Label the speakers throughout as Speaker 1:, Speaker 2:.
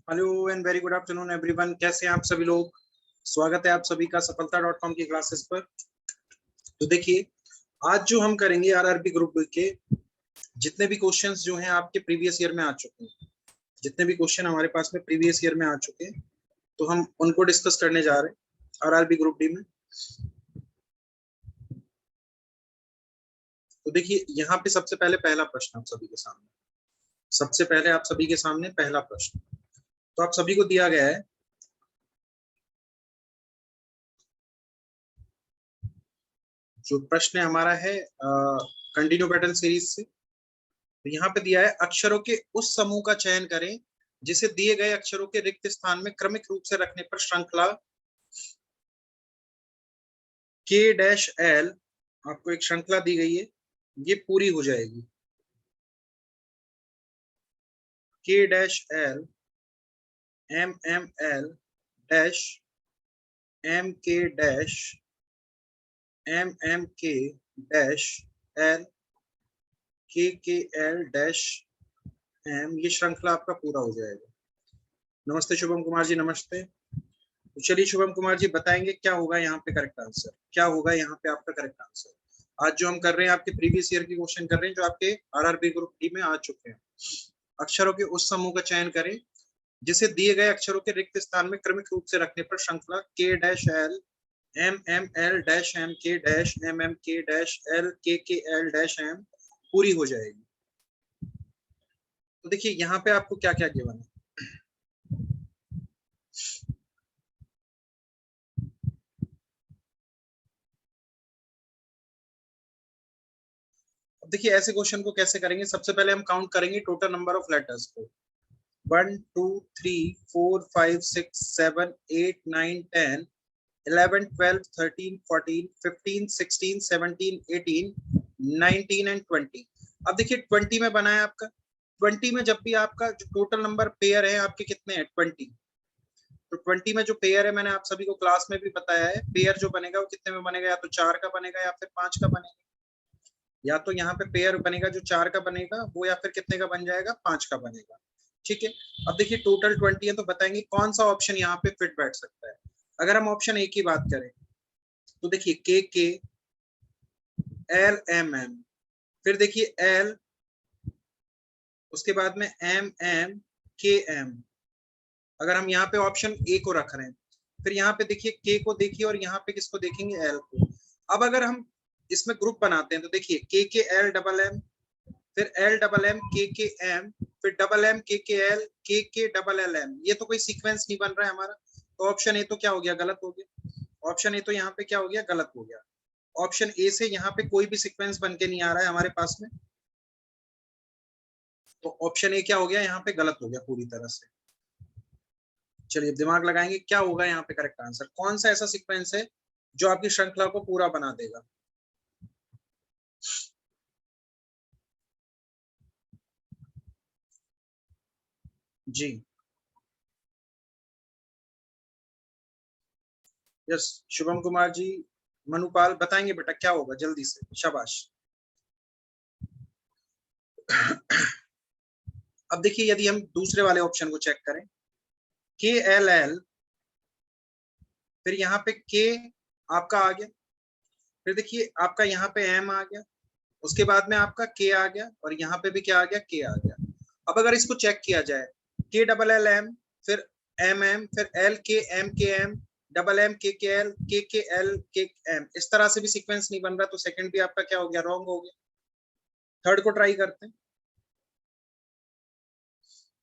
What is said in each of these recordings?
Speaker 1: Hello and very good afternoon everyone. कैसे हैं आप सभी लोग। स्वागत है आप सभी का सफलता.com की क्लासेस पर। तो देखिए, आज जो हम करेंगे आरआरबी ग्रुप के जितने भी क्वेश्चंस जो हैं आपके प्रीवियस ईयर में आ चुके हैं, जितने भी क्वेश्चन हमारे पास में प्रीवियस ईयर में आ चुके हैं, तो हम उनको डिस्कस करने जा रहे हैं आरआरबी ग्रुप डी में। तो देखिए, यहाँ पे सबसे पहले पहला प्रश्न आप सभी के सामने, सबसे पहले आप सभी के सामने पहला प्रश्न तो आप सभी को दिया गया है। जो प्रश्न हमारा है कंटिन्यू पैटर्न सीरीज से, तो यहाँ पे दिया है अक्षरों के उस समूह का चयन करें जिसे दिए गए अक्षरों के रिक्त स्थान में क्रमिक रूप से रखने पर श्रृंखला K-L, आपको एक श्रृंखला दी गई है, ये पूरी हो जाएगी। K-L MML dash MK dash MMK dash L KKL dash M, ये श्रृंखला आपका पूरा हो जाएगा। नमस्ते शुभम कुमार जी, नमस्ते। तो चलिए शुभम कुमार जी बताएंगे क्या होगा यहाँ पे करेक्ट आंसर, क्या होगा यहाँ पे आपका करेक्ट आंसर। आज जो हम कर रहे हैं आपके प्रीवियस ईयर की क्वेश्चन कर रहे हैं जो आपके आरआरबी ग्रुप डी में आ चुके हैं। अक्षरों के उस समूह का चयन करें जिसे दिए गए अक्षरों के रिक्त स्थान में क्रमिक रूप से रखने पर श्रृंखला K-L MML dash MK dash MMK dash L KKL dash M पूरी हो जाएगी। तो देखिए यहाँ पे आपको क्या क्या गिवन है। देखिए ऐसे क्वेश्चन को कैसे करेंगे, सबसे पहले हम काउंट करेंगे टोटल नंबर ऑफ लेटर्स को। 1 2 3 4 5 6 7 8 9 10 11 12 13 14 15 16 17 18 19 एंड 20। अब देखिए 20 में बना है आपका, 20 में जब भी आपका जो टोटल नंबर पेयर है आपके कितने हैं 20, तो 20 में जो पेयर है मैंने आप सभी को क्लास में भी बताया है, पेयर जो बनेगा वो कितने में बनेगा, या तो 4 का बनेगा या फिर 5 का बनेगा। या तो यहाँ पे पेयर बनेगा जो 4 का बनेगा वो, या फिर कितने का बन जाएगा 5 का बनेगा। ठीक है, अब देखिए टोटल 20 है तो बताएंगे कौन सा ऑप्शन यहाँ पे फिट बैठ सकता है। अगर हम ऑप्शन ए की बात करें तो देखिए KK L MM, फिर देखिए L, उसके बाद में MM KM। अगर हम यहाँ पे ऑप्शन ए को रख रहे हैं, फिर यहाँ पे देखिए K को देखिए और यहाँ पे किसको देखेंगे L को। अब अगर हम इसमें ग्रुप बनाते हैं तो देखिए KKL डबल M, फिर L डबल M KKM, फिर double M KKL KK double LM, ये तो कोई सीक्वेंस नहीं बन रहा है हमारा। तो ऑप्शन ए तो क्या हो गया, गलत हो गया। ऑप्शन ए तो यहाँ पे क्या हो गया, गलत हो गया। ऑप्शन ए से यहाँ पे कोई भी सीक्वेंस बन के नहीं आ रहा है हमारे पास में, तो ऑप्शन ए क्या हो गया, यहाँ पे गलत हो गया पूरी तरह से। चलिए दिमाग लगाएंगे क्या होगा यहाँ पे करेक्ट आंसर, कौन सा ऐसा सीक्वेंस है जो आपकी श्रृंखला को पूरा बना देगा। जी यस शुभम कुमार जी, मनुपाल बताएंगे बेटा क्या होगा जल्दी से, शाबाश। अब देखिए यदि हम दूसरे वाले ऑप्शन को चेक करें KLL, फिर यहाँ पे K आपका आ गया, फिर देखिए आपका यहाँ पे M आ गया, उसके बाद में आपका K आ गया, और यहाँ पे भी क्या आ गया, K आ गया। अब अगर इसको चेक किया जाए KLLM, फिर MM, फिर LKM double M KKL KKL KM, इस तरह से भी सीक्वेंस नहीं बन रहा, तो सेकंड भी आपका क्या हो गया, रॉन्ग हो गया। थर्ड को ट्राई करते हैं।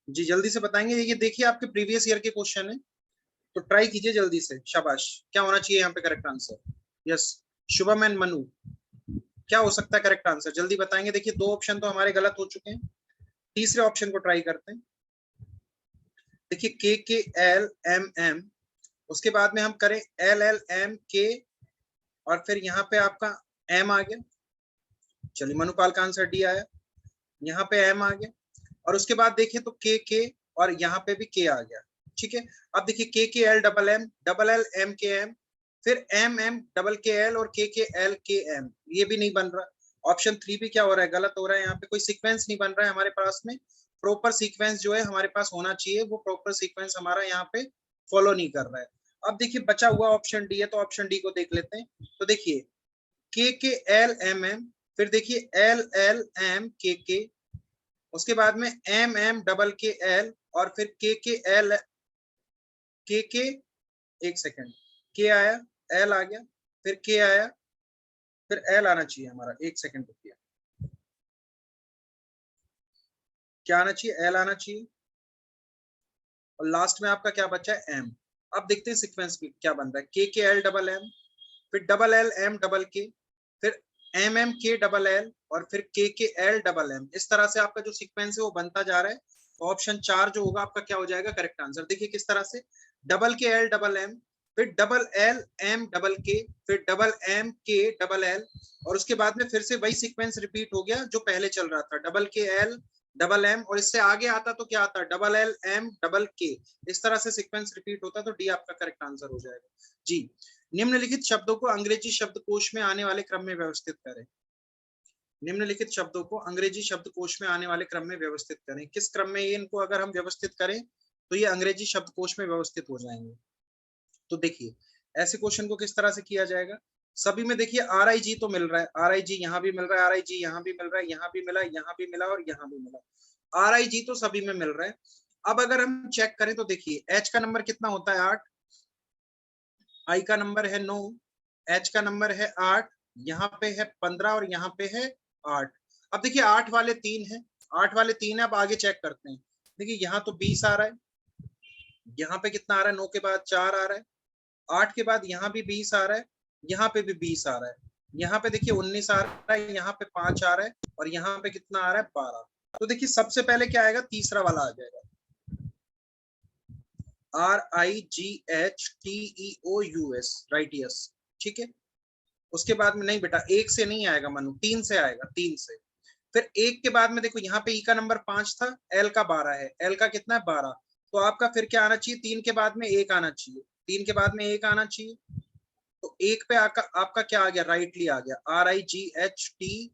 Speaker 1: जी जल्दी से बताएंगे, ये देखिए आपके प्रीवियस ईयर के क्वेश्चन है, तो ट्राई कीजिए जल्दी से, शाबाश। क्या होना चाहिए यहाँ पे correct answer, yes Shubham and Manu, क्या हो सकता है करेक्ट आंसर, जल्दी बताएंगे। देखिए दो ऑप्शन तो हमारे गलत हो चुके हैं, तीसरे ऑप्शन को ट्राई करते हैं। देखिए KKL MM, उसके बाद में हम करें LLM K, और फिर यहाँ पे आपका M आ गया। चलिए मनुपाल का आंसर डी आया, यहाँ पे M आ गया, और उसके बाद देखिए तो KK, और यहाँ पे भी K आ गया। ठीक है, अब देखिए KKL double M double L MKM, फिर MM डबल KL और KKL KM, ये भी नहीं बन रहा। ऑप्शन 3 भी क्या हो रहा है, गलत हो रहा है, यहाँ पे कोई सीक्वेंस नहीं बन रहा है हमारे पास में, प्रॉपर सीक्वेंस जो है हमारे पास होना चाहिए, वो प्रॉपर सीक्वेंस हमारा यहाँ पे फॉलो नहीं कर रहा है। अब देखिए बचा हुआ ऑप्शन डी है, तो ऑप्शन डी को देख लेते हैं। तो देखिए के एल एम एम, फिर देखिए एल एल एम के, उसके बाद में एम एम डबल के एल, और फिर के एल के, एक सेकेंड, के आया, एल आ गया, फिर के आया, फिर एल आना चाहिए हमारा, एक सेकेंड रुकिए, क्या आना चाहिए, एल आना चाहिए, और लास्ट में आपका क्या बचा है, एम। अब देखते हैं सीक्वेंस क्या बनता है, के एल डबल एम, फिर डबल एल एम डबल के, फिर एम एम के डबल एल, और फिर के एल डबल एम। इस तरह से आपका जो सीक्वेंस है वो बनता जा रहा है। तो ऑप्शन 4 जो होगा आपका क्या हो जाएगा, करेक्ट आंसर। देखिए किस तरह से, डबल के एल डबल एम, फिर डबल एल एम डबल के, फिर डबल एम के डबल एल, और उसके बाद में फिर से वही सीक्वेंस रिपीट हो गया जो पहले चल रहा था, डबल के एल डबल एम, और इससे आगे आता तो क्या आता, डबल एल एम डबल के। इस तरह से सीक्वेंस रिपीट होता, तो डी आपका करेक्ट आंसर हो जाएगा जी। निम्नलिखित शब्दों को अंग्रेजी शब्दकोश में आने वाले क्रम में व्यवस्थित करें। निम्नलिखित शब्दों को अंग्रेजी शब्दकोश में आने वाले क्रम में व्यवस्थित करें। किस क्रम में ये इनको अगर हम व्यवस्थित करें तो ये अंग्रेजी शब्दकोश में व्यवस्थित हो जाएंगे। तो देखिए ऐसे क्वेश्चन को किस तरह से किया जाएगा। सभी में देखिए आर आई जी तो मिल रहा है, आर आई जी यहाँ भी मिल रहा है, आर आई जी यहाँ भी मिल रहा है, यहाँ भी मिला, यहाँ भी मिला, और यहाँ भी मिला। आर आई जी तो सभी में मिल रहा है। अब अगर हम चेक करें तो देखिए एच का नंबर कितना होता है, 8, आई का नंबर है 9, एच का नंबर है 8, यहाँ पे है 15, और यहाँ पे है 8। अब देखिए 8 वाले 3 है, 8 वाले 3 है। अब आगे चेक करते हैं, देखिए यहाँ तो 20 आ रहा है, यहाँ पे कितना आ रहा है, 9 के बाद 4 आ रहा है, 8 के बाद यहाँ भी 20 आ रहा है, यहाँ पे भी 20 आ रहा है, यहाँ पे देखिए 19 आ रहा है, यहाँ पे 5 आ रहा है, और यहाँ पे कितना आ रहा है, 12। तो देखिए सबसे पहले क्या आएगा, तीसरा वाला आ जाएगा, RIGHTEOUS, राइटियस। ठीक है, उसके बाद में नहीं बेटा, 1 से नहीं आएगा मनु, 3 से आएगा, 3 से। फिर 1 के बाद में देखो यहाँ पे ई का नंबर 5 था, एल का 12 है, एल का कितना है, 12। तो आपका फिर क्या आना चाहिए, 3 के बाद में 1 आना चाहिए, 3 के बाद में 1 आना चाहिए। तो 1 पे आपका क्या आ गया, राइटली आ गया, RIGHTLY।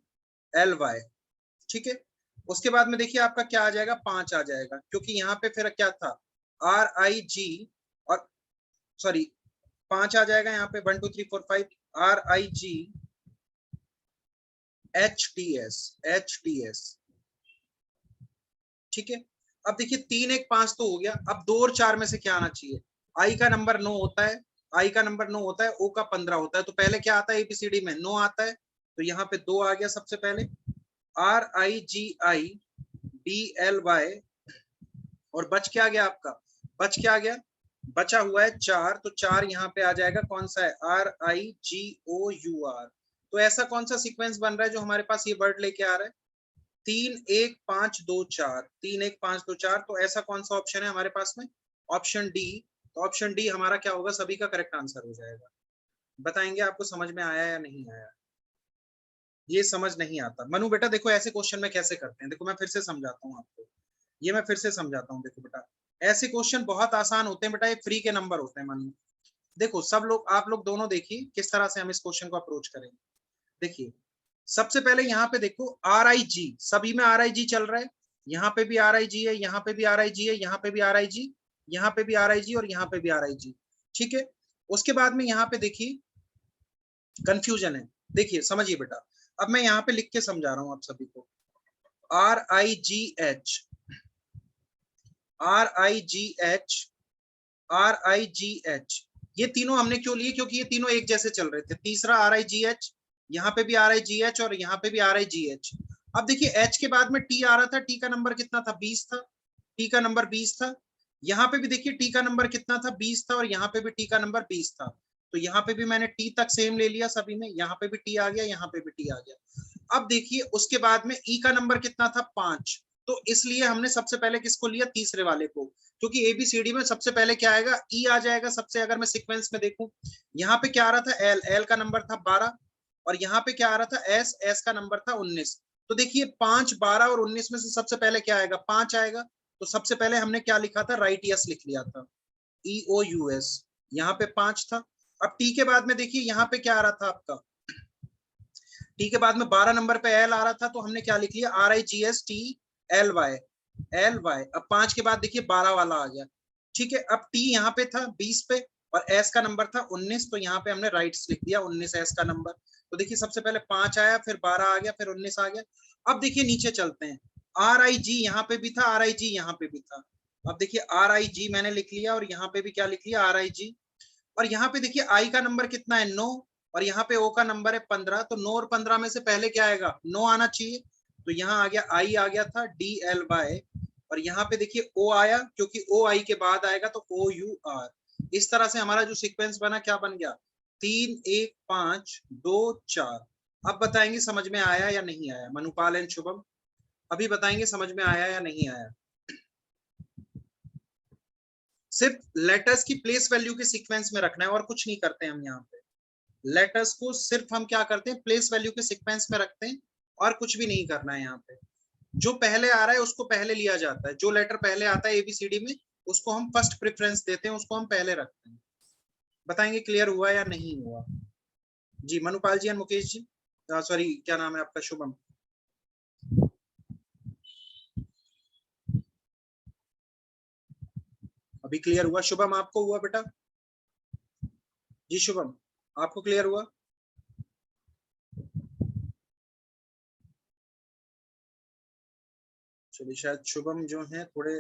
Speaker 1: ठीक है, उसके बाद में देखिए आपका क्या आ जाएगा, 5 आ जाएगा, क्योंकि यहाँ पे फिर क्या था, RIG, और सॉरी 5 आ जाएगा यहाँ पे, 1 2 3 4 5, RIGHTS। ठीक है, अब देखिए 3 1 5 तो हो गया। अब 2 और 4 में से क्या आना चाहिए, आई का नंबर 9 होता है, आई का नंबर 9 होता है, ओ का 15 होता है। तो पहले क्या आता है, एबीसीडी में 9 आता है, तो यहाँ पे 2 आ गया सबसे पहले, RIGIDLY, और बच क्या गया आपका, बच क्या गया, बचा हुआ है 4, तो 4 यहाँ पे आ जाएगा, कौन सा है, RIGOUR। तो ऐसा कौन सा सीक्वेंस बन रहा है जो हमारे पास ये वर्ड लेके आ रहा है, 3 1 5 2 4, 3 1 5 2 4। तो ऐसा कौन सा ऑप्शन है हमारे पास में, ऑप्शन डी। तो ऑप्शन डी हमारा क्या होगा, सभी का करेक्ट आंसर हो जाएगा। बताएंगे आपको समझ में आया या नहीं आया, ये समझ नहीं आता मनु बेटा। देखो ऐसे क्वेश्चन में कैसे करते हैं, देखो मैं फिर से समझाता हूँ आपको, ये मैं फिर से समझाता हूँ। देखो बेटा ऐसे क्वेश्चन बहुत आसान होते हैं बेटा, ये फ्री के नंबर होते हैं मनु। देखो सब लोग, आप लोग दोनों देखिए किस तरह से हम इस क्वेश्चन को अप्रोच करेंगे। देखिए सबसे पहले यहाँ पे देखो RIG, सभी में RIG चल रहा है, यहाँ पे भी RIG है, यहाँ पे भी RIG है, यहाँ पे भी RIG, यहाँ पे भी RIG, और यहाँ पे भी RIG। ठीक है, उसके बाद में यहाँ पे देखिए कंफ्यूजन है, देखिए समझिए बेटा। अब मैं यहाँ पे लिख के समझा रहा हूँ आप सभी को, RIGH, ये तीनों हमने क्यों लिए, क्योंकि ये तीनों एक जैसे चल रहे थे। तीसरा RIGH, यहाँ पे भी RIGH, और यहाँ पे भी RIGH। अब देखिए H के बाद में T आ रहा था, T का नंबर कितना था, 20 था, T का नंबर 20 था। यहाँ पे भी देखिए T का नंबर कितना था, 20 था, और यहाँ पे भी T का नंबर 20 था। तो यहाँ पे भी मैंने T तक सेम ले लिया सभी में, यहाँ पे भी T आ गया, यहाँ पे भी T आ गया। अब देखिए उसके बाद में E का नंबर कितना था, 5। तो इसलिए हमने सबसे पहले किसको लिया, तीसरे वाले को, क्योंकि एबीसीडी में सबसे पहले क्या आएगा, ई आ जाएगा सबसे। अगर मैं सीक्वेंस में देखूं, यहाँ पे क्या आ रहा था, एल, एल का नंबर था 12, और यहाँ पे क्या आ रहा था, एस, एस का नंबर था 19। तो देखिए 5 12 और 19 में से सबसे पहले क्या आएगा, 5 आएगा। तो सबसे पहले हमने क्या लिखा था, राइट यस लिख लिया था, EOUS। यहाँ पे 5 था। अब टी के बाद में देखिए यहाँ पे क्या आ रहा था आपका, टी के बाद में 12 नंबर पे एल आ रहा था, तो हमने क्या लिख लिया, RIGSTLY। L Y. अब 5 के बाद देखिए 12 वाला आ गया, ठीक है। अब टी यहाँ पे था 20 पे और एस का नंबर था 19, तो यहाँ पे हमने राइट्स लिख दिया 19 एस का नंबर। तो देखिए सबसे पहले 5 आया, फिर 12 आ गया, फिर 19 आ गया। अब देखिए नीचे चलते हैं, आर आई जी यहाँ पे भी था, आर आई जी यहाँ पे भी था। अब देखिए आर आई जी मैंने लिख लिया और यहाँ पे भी क्या लिख लिया, आर आई जी। और यहाँ पे देखिए आई का नंबर कितना है 9 और यहाँ पे ओ का नंबर है 15, तो 9 और 15 में से पहले क्या आएगा, 9 आना चाहिए। तो यहाँ आ गया आई आ गया था डी एल वाई, और यहाँ पे देखिए ओ आया, क्योंकि ओ आई के बाद आएगा तो ओ यू आर। इस तरह से हमारा जो सीक्वेंस बना क्या बन गया, 3 1 5 2 4। अब बताएंगे समझ में आया या नहीं आया, मनुपाल एंड शुभम अभी बताएंगे समझ में आया या नहीं आया। सिर्फ लेटर्स की प्लेस वैल्यू के सीक्वेंस में रखना है और कुछ नहीं करते हम यहाँ पे। लेटर्स को सिर्फ हम क्या करते हैं, प्लेस वैल्यू के सीक्वेंस में रखते हैं और कुछ भी नहीं करना है यहाँ पे। जो पहले आ रहा है उसको पहले लिया जाता है, जो लेटर पहले आता है एबीसीडी में उसको हम फर्स्ट प्रेफरेंस देते हैं, उसको हम पहले रखते हैं। बताएंगे क्लियर हुआ या नहीं हुआ। जी मनुपाल जी एंड मुकेश जी, सॉरी क्या नाम है आपका, शुभम। अभी क्लियर हुआ शुभम, आपको हुआ बेटा? जी शुभम आपको क्लियर हुआ? चलिए शायद शुभम जो है थोड़े,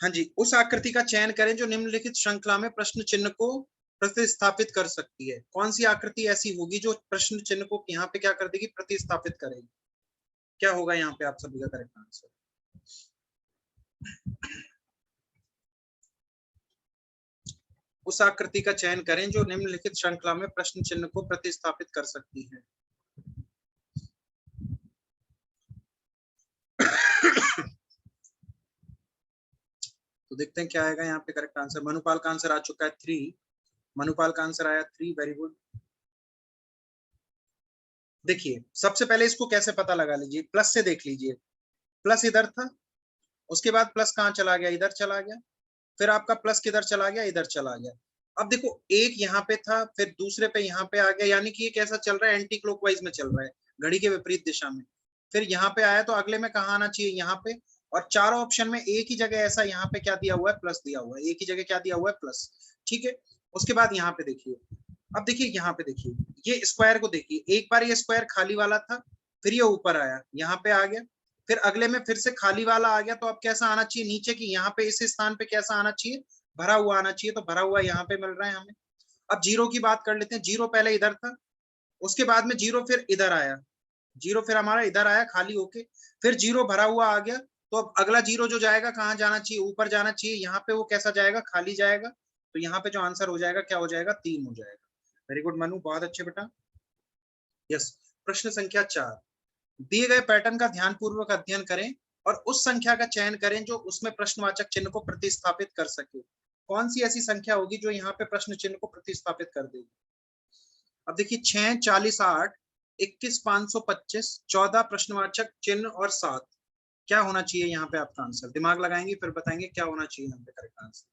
Speaker 1: हाँ जी। उस आकृति का चयन करें जो निम्नलिखित श्रृंखला में प्रश्न चिन्ह को प्रतिस्थापित कर सकती है। कौन सी आकृति ऐसी होगी जो प्रश्न चिन्ह को यहाँ पे क्या कर देगी, प्रतिस्थापित करेगी। क्या होगा यहाँ पे आप सभी का करेक्ट आंसर। उस आकृति का चयन करें जो निम्नलिखित श्रृंखला में प्रश्न चिन्ह को प्रतिस्थापित कर सकती है। तो देखते हैं क्या आएगा यहाँ पे करेक्ट आंसर। मनुपाल का आंसर आ चुका है 3, मनुपाल का आंसर आया 3, वेरी गुड। देखिए सबसे पहले इसको कैसे पता लगा लीजिए, प्लस से देख लीजिए। प्लस इधर था, उसके बाद प्लस कहाँ चला गया, इधर चला गया, फिर आपका प्लस किधर चला गया, इधर चला गया। अब देखो एक यहाँ पे था, फिर दूसरे पे यहाँ पे आ गया, यानी कि ये कैसा चल रहा है, एंटी क्लॉकवाइज में चल रहा है, घड़ी के विपरीत दिशा में। फिर यहाँ पे आया तो अगले में कहाँ आना चाहिए, यहाँ पे। और चारों ऑप्शन में एक ही जगह ऐसा यहाँ पे क्या दिया हुआ है, प्लस दिया हुआ है, एक ही जगह क्या दिया हुआ है, प्लस। ठीक है। उसके बाद यहाँ पे देखिए, अब देखिए यहाँ पे देखिए, ये स्क्वायर को देखिए, एक बार ये स्क्वायर खाली वाला था, फिर ये ऊपर आया, यहाँ पे आ गया, फिर अगले में फिर से खाली वाला आ गया, तो अब कैसा आना चाहिए नीचे की, यहाँ पे इस स्थान पे कैसा आना चाहिए, भरा हुआ आना चाहिए, तो भरा हुआ यहाँ पे मिल रहा है हमें। अब जीरो की बात कर लेते हैं, जीरो पहले इधर था, उसके बाद में जीरो फिर इधर आया, जीरो फिर हमारा इधर आया खाली होके, फिर जीरो भरा हुआ आ गया, तो अब अगला जीरो जो जाएगा कहाँ जाना चाहिए, ऊपर जाना चाहिए, यहाँ पे वो कैसा जाएगा, खाली जाएगा। तो यहाँ पे जो आंसर हो जाएगा क्या हो जाएगा, 3 हो जाएगा। वेरी गुड मनु, बहुत अच्छे बेटा। यस। प्रश्न संख्या 4, दिए गए पैटर्न का ध्यानपूर्वक अध्ययन करें और उस संख्या का चयन करें जो उसमें प्रश्नवाचक चिन्ह को प्रतिस्थापित कर सके। कौन सी ऐसी संख्या होगी जो यहाँ पे प्रश्न चिन्ह को प्रतिस्थापित कर देगी। अब देखिए 6 40 8 21 525 14 प्रश्नवाचक चिन्ह और 7, क्या होना चाहिए यहाँ पे आपका आंसर। दिमाग लगाएंगे फिर बताएंगे क्या होना चाहिए यहाँ पे करेक्ट आंसर।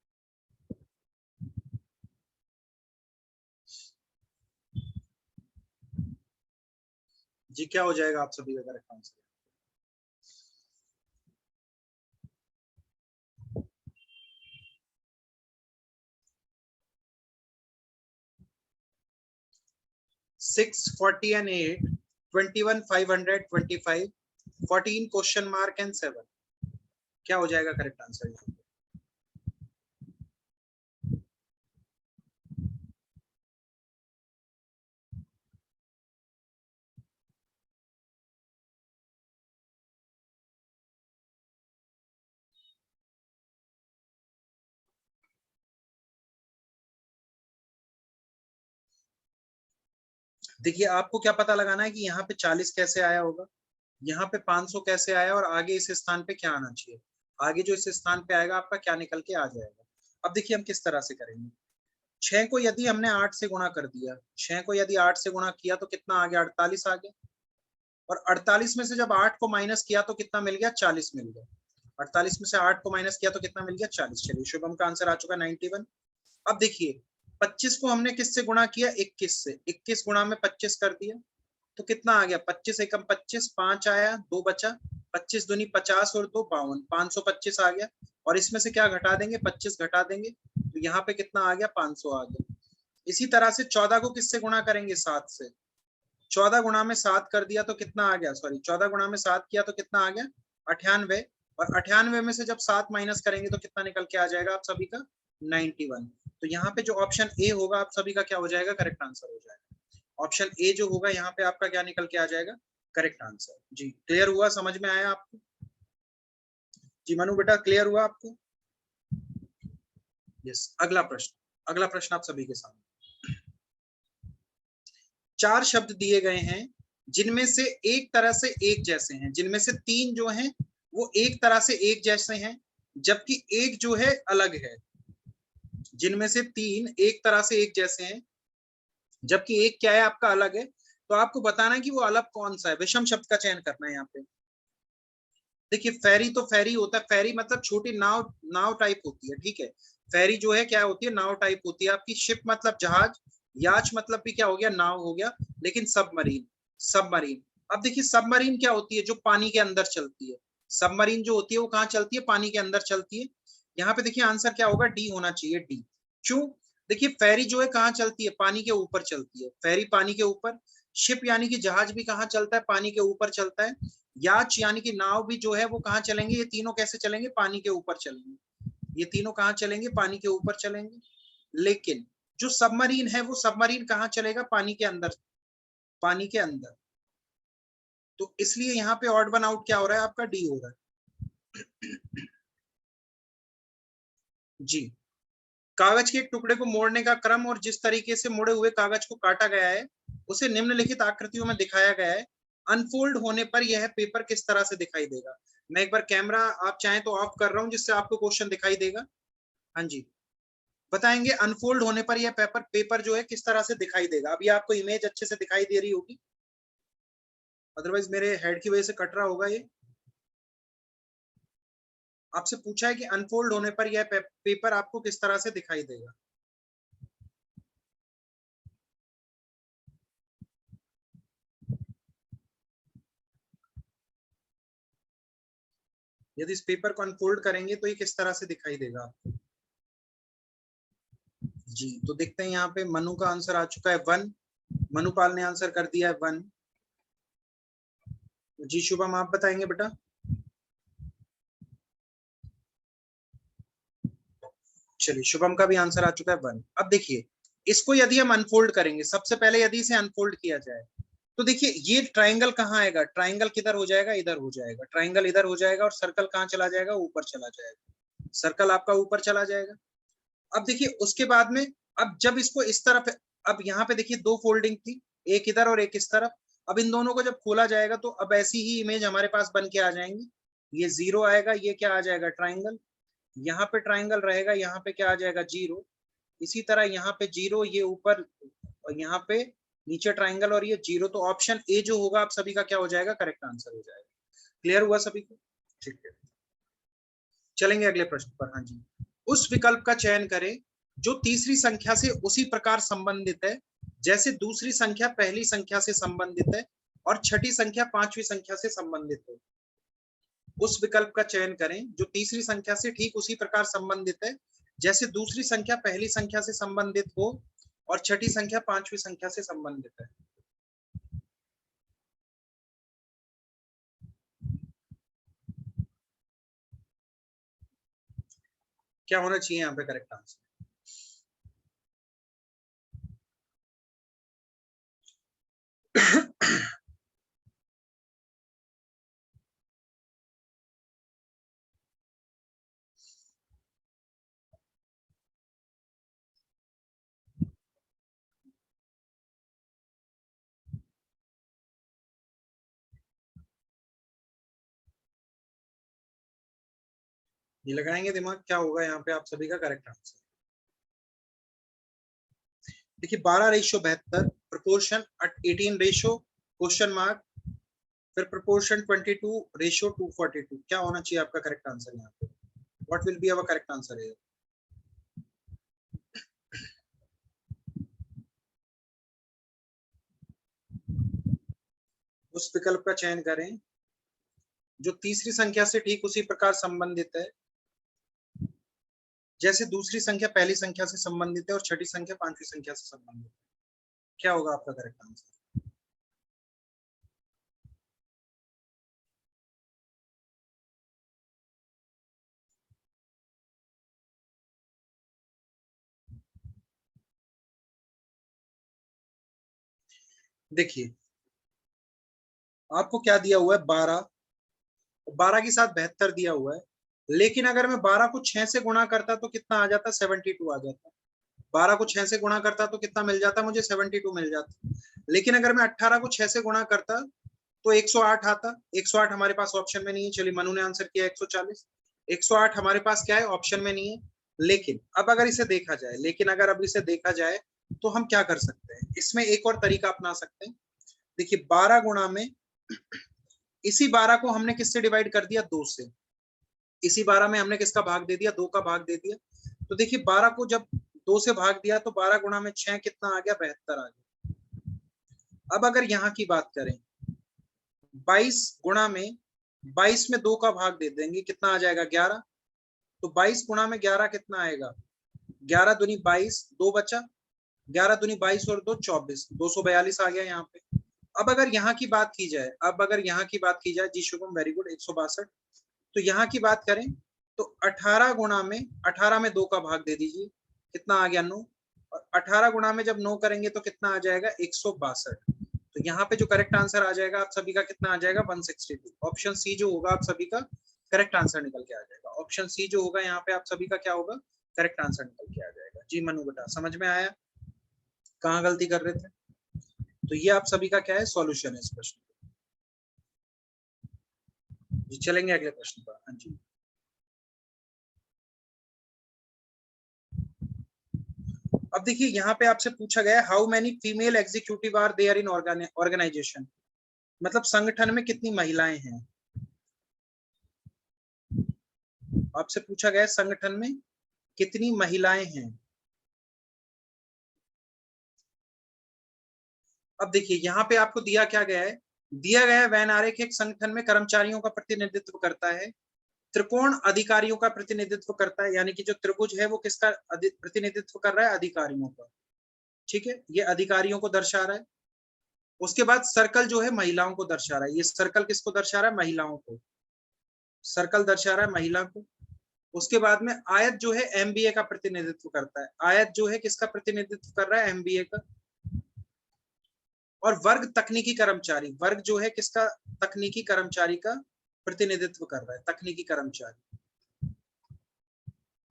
Speaker 1: जी क्या हो जाएगा आप सभी का correct answer. 6 40 and 8 21 525 14 question mark and 7, क्या हो जाएगा करेक्ट आंसर यहाँ पे। देखिए आपको क्या पता लगाना है कि यहाँ पे 40 कैसे आया होगा, यहाँ पे 500 कैसे आया, और आगे इस स्थान पे क्या आना चाहिए, आगे जो इस स्थान पे आएगा आपका क्या निकल के आ जाएगा। अब देखिए हम किस तरह से करेंगे। 6 को यदि हमने 8 से गुणा कर दिया, 6 को यदि 8 से गुणा किया तो कितना आ गया, 48 आ गया। और 48 में से जब 8 को माइनस किया तो कितना मिल गया, 40 मिल गया। 48 में से 8 को माइनस किया तो कितना मिल गया, 40। चलिए शुभम का आंसर आ चुका 91। अब देखिए 25 को हमने किससे गुणा किया, 21 से, 21 गुणा में 25 कर दिया तो कितना आ गया, 25 एकम 25, 5 आया, 2 बचा, 25 दूनी 50 और 2 52, 525 आ गया। और इसमें से क्या घटा देंगे, 25 घटा देंगे, तो यहाँ पे कितना आ गया, 500 आ गया। इसी तरह से 14 को किससे गुणा करेंगे, 7 से। 14 गुणा में 7 कर दिया तो कितना आ गया, सॉरी 14 गुणा में 7 किया तो कितना आ गया, 98। और 98 में से जब 7 माइनस करेंगे तो कितना निकल के आ जाएगा आप सभी का, 91। तो यहाँ पे जो ऑप्शन ए होगा आप सभी का क्या हो जाएगा, करेक्ट आंसर हो जाएगा। ऑप्शन ए जो होगा यहाँ पे आपका क्या निकल के आ जाएगा, करेक्ट आंसर। जी क्लियर हुआ, समझ में आया आपको? जी मनु बेटा क्लियर हुआ आपको? यस। अगला प्रश्न, अगला प्रश्न आप सभी के सामने। 4 शब्द दिए गए हैं जिनमें से एक तरह से एक जैसे हैं, जिनमें से 3 जो हैं वो एक तरह से एक जैसे हैं, जबकि एक जो है अलग है। जिनमें से 3 एक तरह से एक जैसे हैं, जबकि एक क्या है आपका, अलग है। तो आपको बताना है कि वो अलग कौन सा है। विषम शब्द का चयन करना है यहाँ पे। देखिए फेरी तो फेरी होता है, फेरी मतलब छोटी नाव, नाव टाइप होती है, ठीक है। फेरी जो है क्या होती है, नाव टाइप होती है आपकी। शिप मतलब जहाज, याच मतलब भी क्या हो गया, नाव हो गया। लेकिन सबमरीन, सबमरीन, अब देखिए सबमरीन क्या होती है, जो पानी के अंदर चलती है। सबमरीन जो होती है वो कहाँ चलती है, पानी के अंदर चलती है। यहाँ पे देखिए आंसर क्या होगा, डी होना चाहिए, डी। क्यों, देखिए फेरी जो है कहाँ चलती है, पानी के ऊपर चलती है, फेरी पानी के ऊपर। शिप यानी कि जहाज भी कहाँ चलता है, पानी के ऊपर चलता है। याच यानी कि नाव भी जो है वो कहाँ चलेंगे, ये तीनों कैसे चलेंगे, पानी के ऊपर चलेंगे। ये तीनों कहाँ चलेंगे, पानी के ऊपर चलेंगे। लेकिन जो सबमरीन है वो सबमरीन कहाँ चलेगा, पानी के अंदर, पानी के अंदर। तो इसलिए यहाँ पे ऑड वन आउट क्या हो रहा है आपका, डी हो रहा है। जी, कागज के एक टुकड़े को मोड़ने का क्रम और जिस तरीके से मुड़े हुए कागज को काटा गया है उसे निम्नलिखित आकृतियों में दिखाया गया है। अनफोल्ड होने पर यह पेपर किस तरह से दिखाई देगा। मैं एक बार कैमरा आप चाहें तो ऑफ कर रहा हूं जिससे आपको क्वेश्चन दिखाई देगा। हाँ जी, बताएंगे अनफोल्ड होने पर यह पेपर, पेपर जो है किस तरह से दिखाई देगा। अभी आपको इमेज अच्छे से दिखाई दे रही होगी, अदरवाइज मेरे हेड की वजह से कट रहा होगा ये। आपसे पूछा है कि अनफोल्ड होने पर यह पेपर आपको किस तरह से दिखाई देगा। यदि इस पेपर को अनफोल्ड करेंगे तो ये किस तरह से दिखाई देगा आपको। जी तो देखते हैं यहाँ पे मनु का आंसर आ चुका है 1। मनुपाल ने आंसर कर दिया है 1। जी शुभम आप बताएंगे बेटा। चलिए शुभम का भी आंसर आ चुका है 1। अब देखिए इसको यदि हम अनफोल्ड करेंगे, सबसे पहले यदि इसे अनफोल्ड किया जाए तो देखिए ये ट्राइंगल कहाँ आएगा, ट्राइंगल किधर हो जाएगा, इधर हो जाएगा, ट्राइंगल इधर हो जाएगा और सर्कल कहाँ चला जाएगा, ऊपर चला जाएगा। सर्कल आपका ऊपर चला जाएगा। अब देखिए उसके बाद में, अब जब इसको इस तरफ, अब यहाँ पे देखिए 2 फोल्डिंग थी, एक इधर और एक इस तरफ। अब इन दोनों को जब खोला जाएगा तो अब ऐसी ही इमेज हमारे पास बन के आ जाएंगी। ये 0 आएगा, ये क्या आ जाएगा, ट्राइंगल। यहाँ पे ट्राइंगल रहेगा, यहाँ पे क्या आ जाएगा, 0। इसी तरह यहाँ पे 0, ये ऊपर और यहाँ पे नीचे ट्राइंगल और ये 0। तो ऑप्शन ए जो होगा आप सभी का क्या हो जाएगा, करेक्ट आंसर हो जाएगा। क्लियर हुआ सभी को? ठीक है, चलेंगे अगले प्रश्न पर। हाँ जी, उस विकल्प का चयन करें जो तीसरी संख्या से उसी प्रकार संबंधित है जैसे दूसरी संख्या पहली संख्या से संबंधित है और छठी संख्या पांचवी संख्या से संबंधित है। उस विकल्प का चयन करें जो तीसरी संख्या से ठीक उसी प्रकार संबंधित है जैसे दूसरी संख्या पहली संख्या से संबंधित हो और छठी संख्या पांचवी संख्या से संबंधित है। क्या होना चाहिए यहाँ पे करेक्ट आंसर? ये लगाएंगे दिमाग, क्या होगा यहाँ पे आप सभी का करेक्ट आंसर? देखिए 12:72, प्रपोर्शन 18 रेशो क्वेश्चन मार्क, फिर प्रपोर्शन 22 रेशो 242। क्या होना चाहिए आपका करेक्ट आंसर यहाँ पे? What will be our correct answer है? उस विकल्प का चयन करें जो तीसरी संख्या से ठीक उसी प्रकार संबंधित है जैसे दूसरी संख्या पहली संख्या से संबंधित है और छठी संख्या पांचवी संख्या से संबंधित है। क्या होगा आपका करेक्ट आंसर? देखिए आपको क्या दिया हुआ है, 12, 12 के साथ 72 दिया हुआ है, लेकिन अगर मैं 12 को 6 से गुणा करता तो कितना आ जाता? 72 आ जाता। 12 को 6 से गुणा करता तो कितना मिल जाता मुझे? 72 मिल जाता। लेकिन अगर मैं 18 को 6 से गुणा करता तो 108 आता। 108 हमारे पास ऑप्शन में नहीं है। चलिए मनु ने आंसर किया 140। 108 हमारे पास क्या है? ऑप्शन में नहीं है। लेकिन अब अगर इसे देखा जाए, अब इसे देखा जाए तो हम क्या कर सकते हैं? इसमें एक और तरीका अपना सकते हैं। देखिए 12 गुणा में इसी 12 को हमने किससे डिवाइड कर दिया? 2 से। इसी 12 में हमने किसका भाग दे दिया? 2 का भाग दे दिया। तो देखिए 12 को जब 2 से भाग दिया तो 12 गुणा में 6 कितना आ गया? 72 आ गया। अब अगर यहाँ की बात करें, 22 गुणा में 22 में 2 का भाग दे देंगे, कितना आ जाएगा? 11। तो 22 गुणा में 11 कितना आएगा? 11 दूनी 22, 2 बचा। 11 दूनी 22 और 2 24, 242 आ गया यहाँ पे। अब अगर यहाँ की बात की जाए, जी शुभम वेरी गुड, 162। तो यहाँ की बात करें तो 18 गुणा में 18 में 2 का भाग दे दीजिए, कितना आ गया? 9। और 18 गुणा में जब 9 करेंगे तो कितना आ जाएगा? 162। तो यहाँ पे जो करेक्ट आंसर आ जाएगा आप सभी का, कितना आ जाएगा? 162। ऑप्शन सी जो होगा आप सभी का करेक्ट आंसर निकल के आ जाएगा। ऑप्शन सी जो होगा यहाँ पे आप सभी का क्या होगा? करेक्ट आंसर निकल के आ जाएगा। जी मनु बेटा समझ में आया कहाँ गलती कर रहे थे? तो ये आप सभी का क्या है? सॉल्यूशन है इस प्रश्न। जी चलेंगे अगले प्रश्न पर। हाँ जी, अब देखिए यहाँ पे आपसे पूछा गया how many female executive are there in organization, मतलब संगठन में कितनी महिलाएं हैं। आपसे पूछा गया संगठन में कितनी महिलाएं हैं। अब देखिए यहाँ पे आपको दिया क्या गया है? दिया गया है वैन आरेख एक संगठन में कर्मचारियों का प्रतिनिधित्व करता है, त्रिकोण अधिकारियों का प्रतिनिधित्व करता है, यानी कि जो त्रिभुज है वो किसका प्रतिनिधित्व कर रहा है? अधिकारियों का। ठीक है, ये अधिकारियों को दर्शा रहा है। उसके बाद सर्कल जो है महिलाओं को दर्शा रहा है। ये सर्कल किसको दर्शा रहा है? महिलाओं को। सर्कल दर्शा रहा है महिला को। उसके बाद में आयत जो है एमबीए का प्रतिनिधित्व करता है। आयत जो है किसका प्रतिनिधित्व कर रहा है? एमबीए का। और वर्ग तकनीकी कर्मचारी, वर्ग जो है किसका? तकनीकी कर्मचारी का प्रतिनिधित्व कर रहा है, तकनीकी कर्मचारी।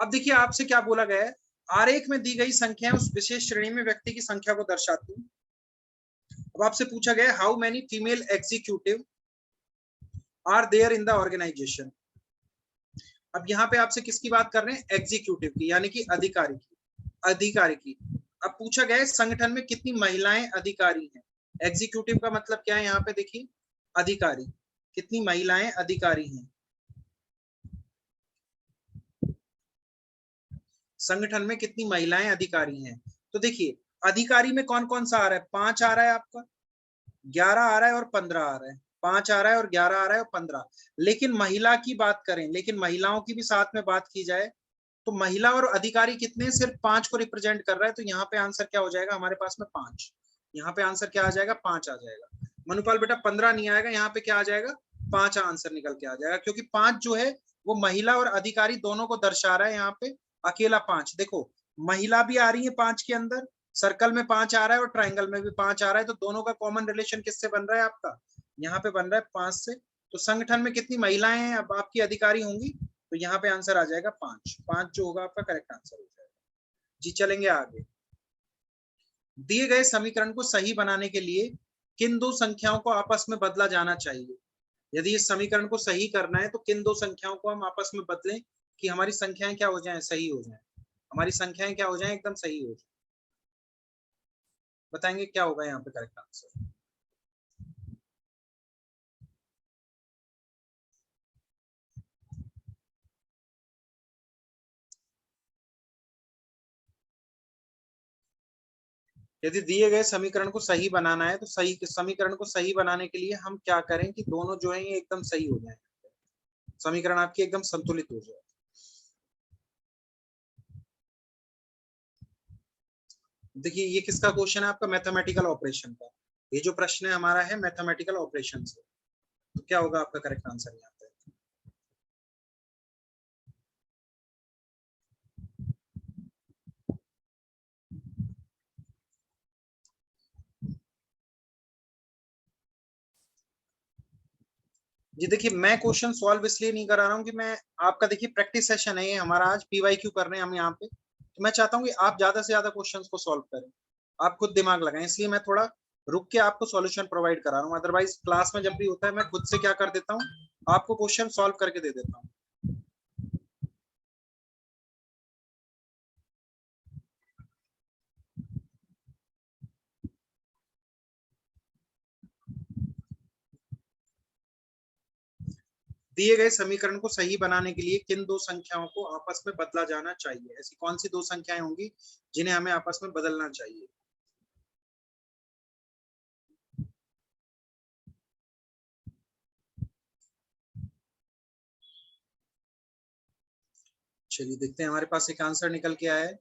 Speaker 1: अब देखिए आपसे क्या बोला गया है? आरेख में दी गई संख्याएं उस विशेष श्रेणी में व्यक्ति की संख्या को दर्शाती हैं। अब आपसे पूछा गया how many female executive are there in the organization. अब यहाँ पे आपसे किसकी बात कर रहे हैं? एग्जीक्यूटिव की, यानी कि अधिकारी की। अधिकारी की। अब पूछा गया है संगठन में कितनी महिलाएं अधिकारी हैं। एग्जीक्यूटिव का मतलब क्या है यहाँ पे? देखिए अधिकारी, कितनी महिलाएं अधिकारी हैं संगठन में, कितनी महिलाएं अधिकारी हैं। तो देखिए अधिकारी में कौन कौन सा आ रहा है? 5 आ रहा है आपका, 11 आ रहा है और 15 आ रहा है। 5 आ रहा है और 11 आ रहा है और 15। लेकिन महिला की बात करें, लेकिन महिलाओं की भी साथ में बात की जाए तो महिला और अधिकारी कितने? सिर्फ 5 को रिप्रेजेंट कर रहा है। तो यहाँ पे आंसर क्या हो जाएगा हमारे पास में? 5। यहाँ पे आंसर क्या आ जाएगा? 5 आ जाएगा। मनुपाल बेटा 15 नहीं आएगा, यहाँ पे क्या आ जाएगा? 5 आंसर निकल के आ जाएगा, क्योंकि 5 जो है वो महिला और अधिकारी दोनों को दर्शा रहा है। यहाँ पे अकेला 5, देखो महिला भी आ रही है 5 के अंदर, सर्कल में 5 आ रहा है और ट्राइंगल में भी 5 आ रहा है। तो दोनों का कॉमन रिलेशन किससे बन रहा है आपका? यहाँ पे बन रहा है 5 से। तो संगठन में कितनी महिलाएं हैं अब आपकी अधिकारी होंगी? तो यहाँ पे आंसर आ जाएगा 5। 5 जो होगा आपका करेक्ट आंसर हो जाएगा। जी चलेंगे आगे। दिए गए समीकरण को सही बनाने के लिए किन दो संख्याओं को आपस में बदला जाना चाहिए? यदि इस समीकरण को सही करना है तो किन दो संख्याओं को हम आपस में बदलें कि हमारी संख्याएं क्या हो जाएं? सही हो जाएं। हमारी संख्याएं क्या हो जाएं? एकदम सही हो जाए। बताएंगे क्या होगा यहाँ पे करेक्ट आंसर? यदि दिए गए समीकरण को सही बनाना है तो सही समीकरण को सही बनाने के लिए हम क्या करें कि दोनों जो है ये एकदम सही हो जाए। समीकरण आपकी एकदम संतुलित हो जाए। देखिए ये किसका क्वेश्चन है आपका, मैथमेटिकल ऑपरेशन का। ये जो प्रश्न है हमारा है मैथमेटिकल ऑपरेशन से। तो क्या होगा आपका करेक्ट आंसर यहाँ पे? जी देखिए मैं क्वेश्चन सॉल्व इसलिए नहीं करा रहा हूँ कि मैं आपका, देखिए प्रैक्टिस सेशन है ये हमारा, आज पीवाईक्यू कर रहे हैं हम यहाँ पे, तो मैं चाहता हूँ कि आप ज्यादा से ज्यादा क्वेश्चंस को सॉल्व करें, आप खुद दिमाग लगाएं, इसलिए मैं थोड़ा रुक के आपको सॉल्यूशन प्रोवाइड करा रहा हूँ। अदरवाइज क्लास में जब भी होता है मैं खुद से क्या कर देता हूँ, आपको क्वेश्चन सॉल्व करके दे देता हूँ। दिए गए समीकरण को सही बनाने के लिए किन दो संख्याओं को आपस में बदला जाना चाहिए? ऐसी कौन सी दो संख्याएं होंगी जिन्हें हमें आपस में बदलना चाहिए? चलिए देखते हैं, हमारे पास एक आंसर निकल के आया है।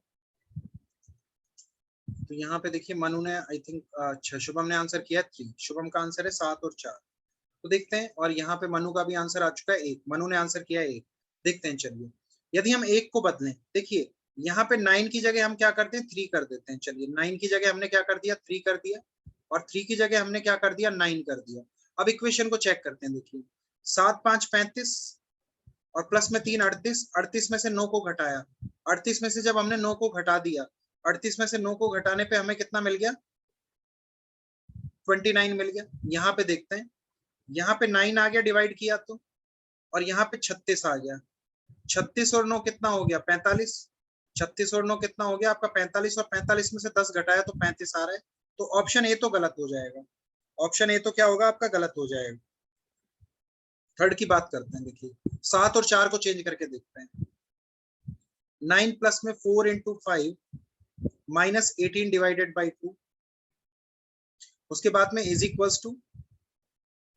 Speaker 1: तो यहाँ पे देखिए मनु ने आई थिंक, अच्छा शुभम ने आंसर किया 3, शुभम का आंसर है 7 और 4। तो देखते हैं, और यहाँ पे मनु का भी आंसर आ चुका है 1, मनु ने आंसर किया है 1। देखते हैं चलिए, यदि हम 1 को बदलें, देखिए यहाँ पे 9 की जगह हम क्या करते हैं 3 कर देते हैं। चलिए 9 की जगह हमने क्या कर दिया 3 कर दिया, और 3 की जगह हमने क्या कर दिया 9 कर दिया। अब इक्वेशन को चेक करते हैं, देखिए 7 5 35 और प्लस में 3 38, 38 में से 9 को घटाया, 38 में से जब हमने 9 को घटा दिया, 38 में से 9 को घटाने पे हमें कितना मिल गया 29 मिल गया। यहाँ पे देखते हैं, यहाँ पे 9 आ गया डिवाइड किया तो, और यहाँ पे 36 आ गया, 36 और 9 कितना हो गया 45, 36 और 9 कितना हो गया आपका 45, और 45 में से 10 घटाया तो 35 आ रहा है। तो ऑप्शन ए तो गलत हो जाएगा, ऑप्शन ए तो क्या होगा आपका गलत हो जाएगा। थर्ड की बात करते हैं, देखिए 7 और 4 को चेंज करके देखते हैं। 9 प्लस में 4 इंटू 5 माइनस 18 डिवाइडेड बाई 2, उसके बाद में इज इक्वल्स टू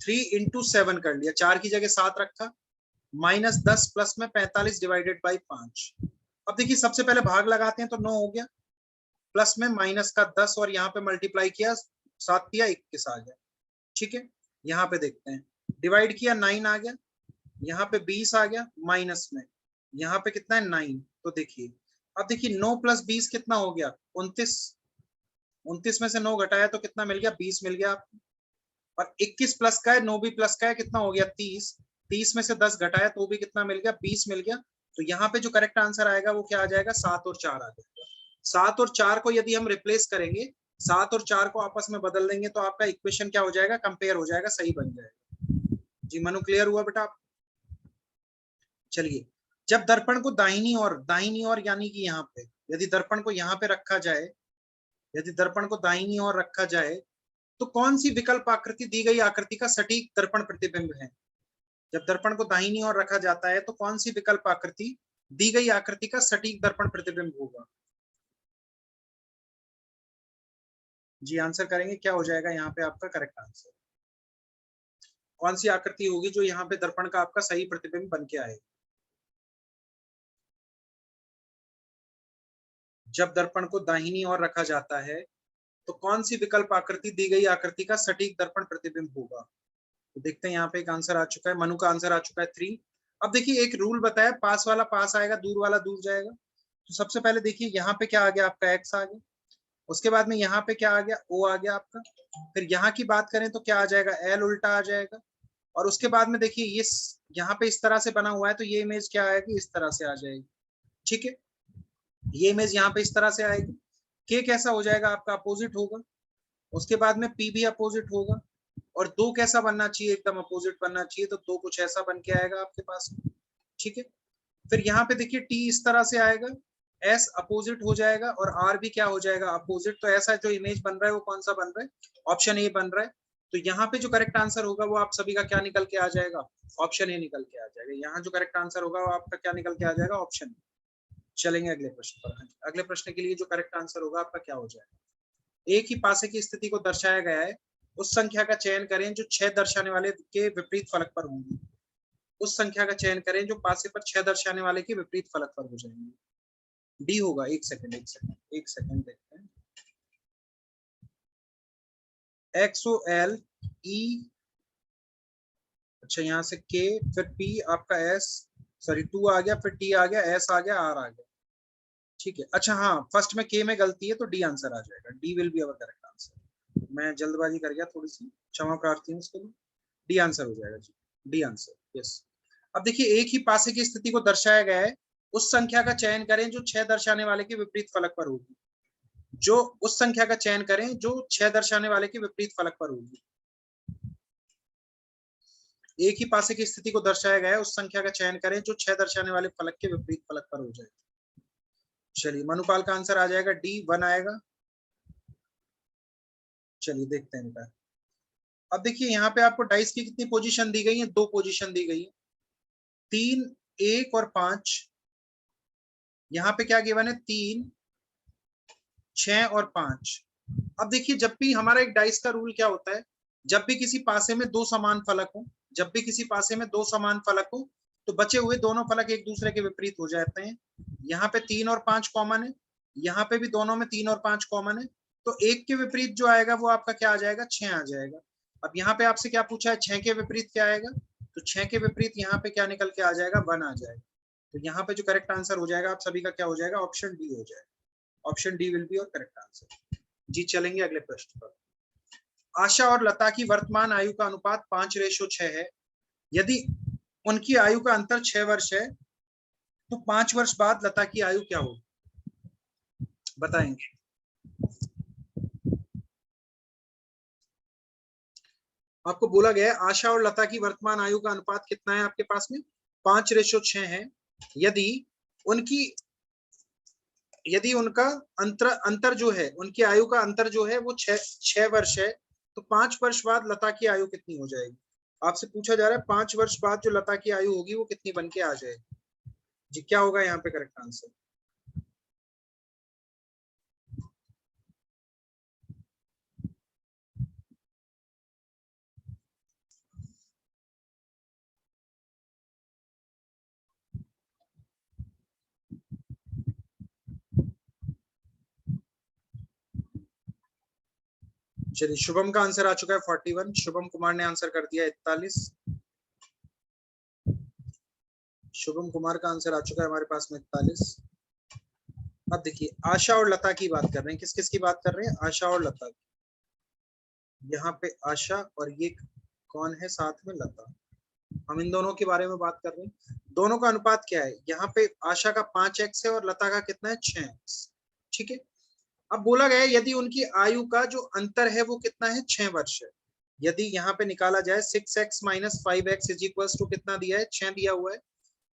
Speaker 1: 3 इंटू 7 कर लिया, 4 की जगह 7 रखा, माइनस 10 प्लस में 45 डिवाइडेड बाई 5। अब देखिए सबसे पहले भाग लगाते हैं तो 9 हो गया, प्लस में माइनस का 10 और यहाँ पे मल्टीप्लाई किया 7 दिया 21 आ गया। ठीक है, यहाँ पे देखते हैं, डिवाइड किया 9 आ गया, यहाँ पे 20 आ गया, माइनस में यहाँ पे कितना है 9। तो देखिए अब देखिए 9 प्लस 20 कितना हो गया 29, 29 में से 9 घटाया तो कितना मिल गया 20 मिल गया आपको, और 21 प्लस का है 9 भी प्लस का है, कितना हो गया 30, 30 में से 10 घटाया तो भी कितना मिल गया 20 मिल गया। तो यहाँ पे जो करेक्ट आंसर आएगा वो क्या आ जाएगा 7 और 4 आ जाएगा। 7 और 4 को यदि हम रिप्लेस करेंगे, 7 और 4 को आपस में बदल देंगे तो आपका इक्वेशन क्या हो जाएगा कंपेयर हो जाएगा, सही बन जाएगा। जी मनु क्लियर हुआ बेटा? चलिए, जब दर्पण को दाहिनी ओर यानी कि यहाँ पे यदि दर्पण को यहाँ पे रखा जाए, यदि दर्पण को दाहिनी ओर रखा जाए तो कौन सी विकल्प आकृति दी गई आकृति का सटीक दर्पण प्रतिबिंब है? जब दर्पण को दाहिनी ओर रखा जाता है तो कौन सी विकल्प आकृति दी गई आकृति का सटीक दर्पण प्रतिबिंब होगा? जी आंसर करेंगे, क्या हो जाएगा यहाँ पे आपका करेक्ट आंसर? कौन सी आकृति होगी जो यहाँ पे दर्पण का आपका सही प्रतिबिंब बन के आए? जब दर्पण को दाहिनी ओर रखा जाता है तो कौन सी विकल्प आकृति दी गई आकृति का सटीक दर्पण प्रतिबिंब होगा? तो देखते हैं, यहाँ पे एक आंसर आ चुका है, मनु का आंसर आ चुका है 3। अब देखिए एक रूल बताया, पास वाला पास आएगा, दूर वाला दूर जाएगा। तो सबसे पहले देखिए यहाँ पे क्या आ गया आपका x आ गया, उसके बाद में यहाँ पे क्या आ गया o आ गया आपका, फिर यहाँ की बात करें तो क्या आ जाएगा l उल्टा आ जाएगा, और उसके बाद में देखिए ये यहाँ पे इस तरह से बना हुआ है तो ये इमेज क्या आएगी इस तरह से आ जाएगी। ठीक है, ये इमेज यहाँ पे इस तरह से आएगी, k कैसा हो जाएगा आपका अपोजिट होगा, उसके बाद में p भी अपोजिट होगा, और 2 कैसा बनना चाहिए एकदम अपोजिट बनना चाहिए, तो 2 कुछ ऐसा बन के आएगा आपके पास। ठीक है, फिर यहाँ पे देखिए t इस तरह से आएगा, s अपोजिट हो जाएगा, और r भी क्या हो जाएगा अपोजिट। तो ऐसा जो इमेज बन रहा है वो कौन सा बन रहा है, ऑप्शन ए बन रहा है। तो यहाँ पे जो करेक्ट आंसर होगा वो आप सभी का क्या निकल के आ जाएगा, ऑप्शन ए निकल के आ जाएगा। यहाँ जो करेक्ट आंसर होगा वो आपका क्या निकल के आ जाएगा, ऑप्शन ए। चलेंगे अगले प्रश्न पर। अगले प्रश्न के लिए जो करेक्ट आंसर होगा आपका क्या हो जाएगा, एक ही पासे की स्थिति को दर्शाया गया है, उस संख्या का चयन करें जो 6 दर्शाने वाले के विपरीत फलक पर होंगी। उस संख्या का चयन करें जो पासे पर 6 दर्शाने वाले के विपरीत फलक पर हो जाएंगे। डी होगा। एक सेकंड देखते हैं। एक्स ओ एल ई, अच्छा यहाँ से के, फिर पी आपका एस, सॉरी 2 आ गया, फिर टी आ गया, एस आ गया, आर आ गया। ठीक है। अच्छा हाँ, फर्स्ट में के में गलती है तो डी आंसर आ जाएगा। D will be our correct answer. मैं जल्दबाजी कर गया थोड़ी सी, क्षमा प्रार्थी हूँ उसके लिए। डी आंसर हो जाएगा जी, डी आंसर। यस। अब देखिए एक ही पासे की स्थिति को दर्शाया गया है, उस संख्या का चयन करें जो 6 दर्शाने वाले के विपरीत फलक पर होगी। जो उस संख्या का चयन करें जो 6 दर्शाने वाले के विपरीत फलक पर होगी। एक ही पासे की स्थिति को दर्शाया गया है, उस संख्या का चयन करें जो 6 दर्शाने वाले फलक के विपरीत फलक पर हो जाए। चलिए मनुपाल का आंसर आ जाएगा डी, 1 आएगा। चलिए देखते हैं बेटा। अब देखिए यहाँ पे आपको डाइस की कितनी पोजीशन दी गई है? 2 पोजीशन दी गई है, 3, 1 और 5। यहाँ पे क्या गिवन है? 3, 6 और 5। अब देखिए जब भी हमारा एक डाइस का रूल क्या होता है, जब भी किसी पासे में 2 समान फलक हो, जब भी किसी पासे में 2 समान फलक हो तो बचे हुए दोनों फलक एक दूसरे के विपरीत हो जाते हैं। यहाँ पे 3 और 5 कॉमन है, यहाँ पे भी दोनों में 3 और 5 कॉमन है, तो एक के विपरीत जो आएगा वो आपका क्या आ जाएगा? 6 आ जाएगा। अब यहाँ पे आपसे क्या पूछा है? 6 के विपरीत क्या आएगा? तो 6 के विपरीत यहाँ पे क्या निकल के आ जाएगा? 1 आ जाएगा। तो यहाँ पे जो करेक्ट आंसर हो जाएगा आप सभी का क्या हो जाएगा? ऑप्शन डी हो जाएगा। Option D will be your correct answer जी। चलेंगे अगले प्रश्न पर। आशा और लता की वर्तमान आयु का अनुपात 5:6 है। यदि उनकी आयु का अंतर 6 वर्ष है तो 5 वर्ष बाद लता की आयु क्या होगी? बताएंगे। आपको बोला गया है आशा और लता की वर्तमान आयु का अनुपात कितना है आपके पास में? 5:6 है। यदि उनका अंतर जो है, उनकी आयु का अंतर जो है वो 6 वर्ष है, तो 5 वर्ष बाद लता की आयु कितनी हो जाएगी? आपसे पूछा जा रहा है 5 वर्ष बाद जो लता की आयु होगी वो कितनी बन के आ जाएगी जी? क्या होगा यहाँ पे करेक्ट आंसर? चलिए शुभम का आंसर आ चुका है 41। शुभम कुमार ने आंसर कर दिया 41। शुभम कुमार का आंसर आ चुका है हमारे पास में 41। अब देखिए आशा और लता की बात कर रहे हैं। किस किस की बात कर रहे हैं? आशा और लता की। यहाँ पे आशा और ये कौन है साथ में? लता। हम इन दोनों के बारे में बात कर रहे हैं। दोनों का अनुपात क्या है? यहाँ पे आशा का 5x है और लता का कितना है? 6x। ठीक है। अब बोला गया है यदि उनकी आयु का जो अंतर है वो कितना है? 6 वर्ष है। यदि यहाँ पे निकाला जाए 6x - 5x is equal to कितना दिया है? 6 दिया हुआ है।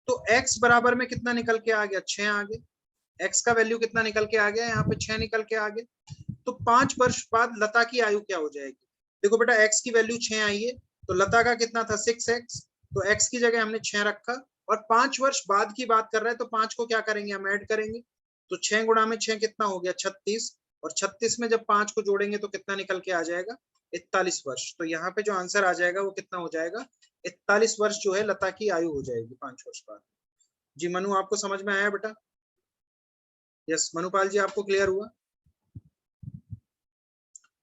Speaker 1: तो x बराबर में कितना निकल के आ गया? 6 आ गया। x का वैल्यू कितना निकल के आ गया? यहाँ पे 6 निकल के आ गया। तो 5 वर्ष बाद लता की आयु क्या हो जाएगी? देखो बेटा x की वैल्यू 6 आई है, तो लता का कितना था? 6x। तो x की जगह हमने 6 रखा और 5 वर्ष बाद की बात कर रहे हैं, तो 5 को क्या करेंगे? हम ऐड करेंगे। तो 6 गुणा में 6 कितना हो गया? 36। और 36 में जब 5 को जोड़ेंगे तो कितना निकल के आ जाएगा? 41 वर्ष। तो यहाँ पे जो आंसर आ जाएगा वो कितना हो जाएगा? 41 वर्ष जो है लता की आयु हो जाएगी 5 वर्ष बाद जी। मनु आपको समझ में आया बेटा? यस। मनुपाल जी आपको क्लियर हुआ?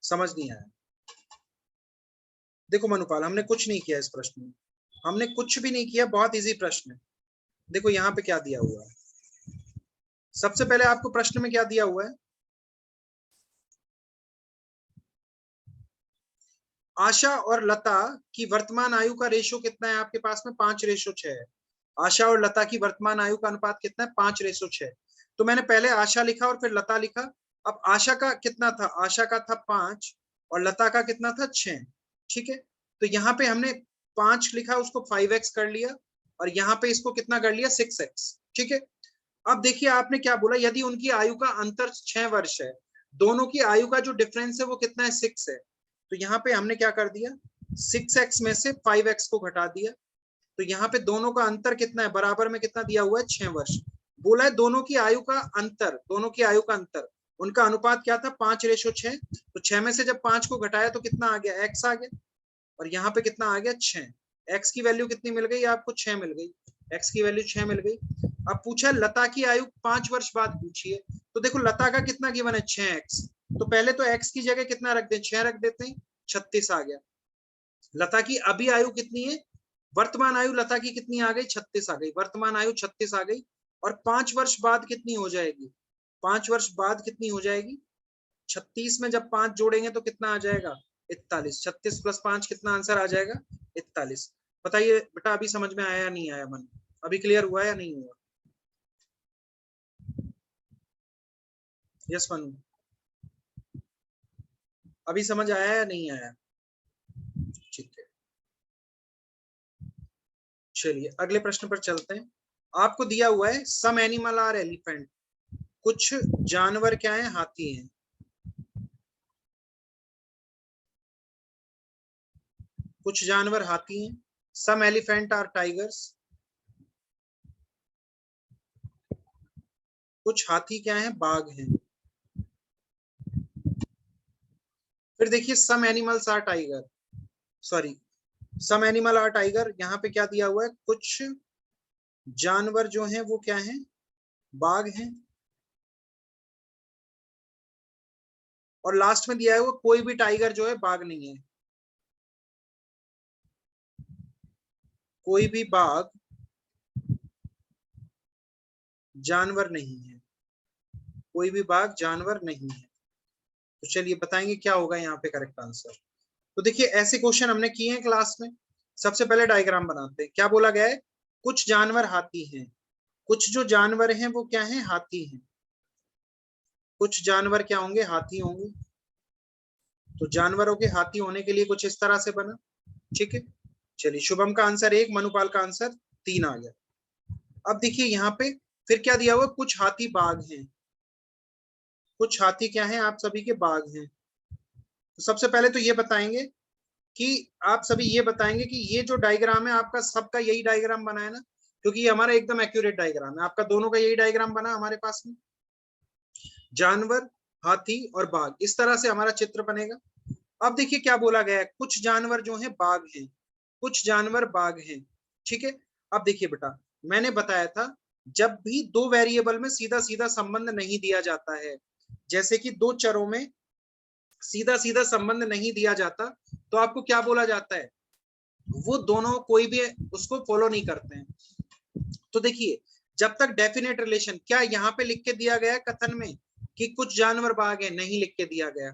Speaker 1: समझ नहीं आया? देखो मनुपाल हमने कुछ नहीं किया इस प्रश्न में, हमने कुछ भी नहीं किया। बहुत इजी प्रश्न है। देखो यहाँ पे क्या दिया हुआ है। सबसे पहले आपको प्रश्न में क्या दिया हुआ है? आशा और लता की वर्तमान आयु का रेशो कितना है आपके पास में? 5:6 है। आशा और लता की वर्तमान आयु का अनुपात कितना है? 5:6। तो मैंने पहले आशा लिखा और फिर लता लिखा। अब आशा का कितना था? आशा का था 5 और लता का कितना था? 6। ठीक है। तो यहाँ पे हमने 5 लिखा, उसको 5x कर लिया और यहाँ पे इसको कितना कर लिया? 6x। ठीक है। अब देखिए आपने क्या बोला? यदि उनकी आयु का अंतर 6 वर्ष है, दोनों की आयु का जो डिफरेंस है वो कितना है? 6 है। तो यहाँ पे हमने क्या कर दिया? 6x में से 5x को घटा दिया। तो यहाँ पे दोनों का अंतर कितना है? बराबर में कितना दिया हुआ है? 6 वर्ष। बोला है दोनों की आयु का अंतर, दोनों की आयु का अंतर, उनका अनुपात क्या था? 5:6। तो 6 में से जब 5 को घटाया तो कितना आ गया? x आ गया। और यहाँ पे कितना आ गया? 6। एक्स की वैल्यू कितनी मिल गई आपको? 6 मिल गई, एक्स की वैल्यू 6 मिल गई। अब पूछा लता की आयु 5 वर्ष बाद पूछिए, तो देखो लता का कितना गिवन है? 6x। तो पहले तो x की जगह कितना रख दें? 6 रख देते हैं, 36 आ गया। लता की अभी आयु कितनी है? वर्तमान आयु लता की कितनी आ गई? 36 आ गई, वर्तमान आयु 36 आ गई। और 5 वर्ष बाद कितनी हो जाएगी? 5 वर्ष बाद कितनी हो जाएगी? 36 में जब 5 जोड़ेंगे तो कितना आ जाएगा? 41। 36 + 5 कितना आंसर आ जाएगा? 41। बताइए बेटा अभी समझ में आया या नहीं आया? मन अभी क्लियर हुआ या नहीं हुआ? यस मनु, अभी समझ आया या नहीं आया? ठीक है, चलिए अगले प्रश्न पर चलते हैं। आपको दिया हुआ है सम एनिमल आर एलिफेंट, कुछ जानवर क्या है? हाथी हैं। कुछ जानवर हाथी हैं। सम एलिफेंट आर टाइगर्स, कुछ हाथी क्या है? बाघ हैं। फिर देखिए some animals are tiger, sorry some animal are tiger, यहाँ पे क्या दिया हुआ है? कुछ जानवर जो हैं वो क्या हैं? बाघ हैं। और लास्ट में दिया है वो कोई भी टाइगर जो है बाघ नहीं है, कोई भी बाघ जानवर नहीं है, कोई भी बाघ जानवर नहीं है। तो चलिए बताएंगे क्या होगा यहाँ पे करेक्ट आंसर। तो देखिए ऐसे क्वेश्चन हमने किए हैं क्लास में। सबसे पहले डायग्राम बनाते हैं। क्या बोला गया है? कुछ जानवर हाथी हैं, कुछ जो जानवर हैं वो क्या है? हाथी हैं। कुछ जानवर क्या होंगे? हाथी होंगे। तो जानवरों के हाथी होने के लिए कुछ इस तरह से बना। ठीक है, चलिए शुभम का आंसर 1, मनुपाल का आंसर 3 आ गया। अब देखिए यहाँ पे फिर क्या दिया हुआ? कुछ हाथी बाघ हैं। कुछ हाथी क्या है? आप सभी के बाघ हैं। तो सबसे पहले तो ये बताएंगे कि आप सभी ये बताएंगे कि ये जो डायग्राम है आपका सबका यही डायग्राम बना है ना? क्योंकि ये हमारा एकदम एक्यूरेट डायग्राम है। आपका दोनों का यही डायग्राम बना हमारे पास में, जानवर, हाथी और बाघ, इस तरह से हमारा चित्र बनेगा। अब देखिए क्या बोला गया है? कुछ जानवर जो है बाघ हैं, कुछ जानवर बाघ हैं। ठीक है, अब देखिए बेटा मैंने बताया था जब भी दो वेरिएबल में सीधा सीधा संबंध नहीं दिया जाता है, जैसे कि दो चरों में सीधा सीधा संबंध नहीं दिया जाता, तो आपको क्या बोला जाता है? वो दोनों कोई भी उसको फॉलो नहीं करते हैं। तो देखिए जब तक डेफिनेट रिलेशन, क्या यहाँ पे लिख के दिया गया है कथन में कि कुछ जानवर बाघ है? नहीं लिख के दिया गया।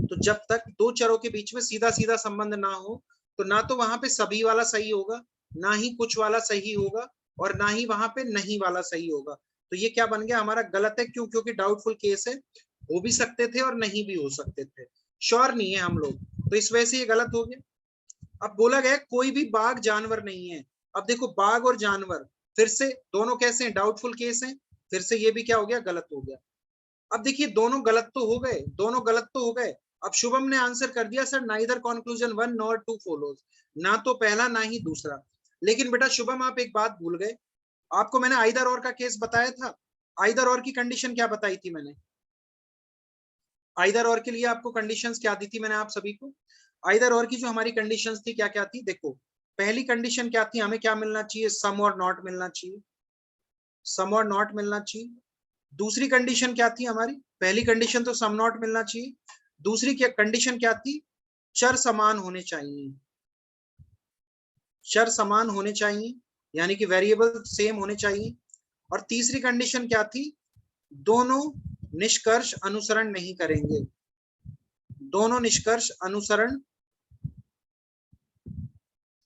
Speaker 1: तो जब तक दो चरों के बीच में सीधा सीधा संबंध ना हो, तो ना तो वहां पे सभी वाला सही होगा, ना ही कुछ वाला सही होगा, और ना ही वहां पे नहीं वाला सही होगा। तो ये क्या बन गया हमारा? गलत है। क्यों? क्योंकि डाउटफुल केस है, हो भी सकते थे और नहीं भी हो सकते थे, श्योर नहीं है हम लोग, तो इस वजह से ये गलत हो गया। अब बोला गया कोई भी बाघ जानवर नहीं है। अब देखो बाघ और जानवर फिर से दोनों कैसे हैं? डाउटफुल केस हैं, फिर से ये भी क्या हो गया? गलत हो गया। अब देखिए दोनों गलत तो हो गए, दोनों गलत तो हो गए। अब शुभम ने आंसर कर दिया sir neither conclusion 1 nor 2 follows, ना तो पहला ना ही दूसरा। लेकिन बेटा शुभम आप एक बात भूल गए, आपको मैंने आइदर और का केस बताया था। आइदर और की कंडीशन क्या बताई थी मैंने? आइदर और के लिए आपको कंडीशंस क्या दी थी मैंने आप सभी को? आइदर और की जो हमारी कंडीशंस थी क्या क्या थी? देखो पहली कंडीशन क्या थी? हमें क्या मिलना चाहिए? सम और नॉट मिलना चाहिए, सम और नॉट मिलना चाहिए। दूसरी कंडीशन क्या थी हमारी? पहली कंडीशन तो सम नॉट मिलना चाहिए। दूसरी क्या कंडीशन क्या थी? चर समान होने चाहिए, चर समान होने चाहिए, यानी कि वेरिएबल सेम होने चाहिए। और तीसरी कंडीशन क्या थी? दोनों निष्कर्ष अनुसरण नहीं करेंगे, दोनों निष्कर्ष अनुसरण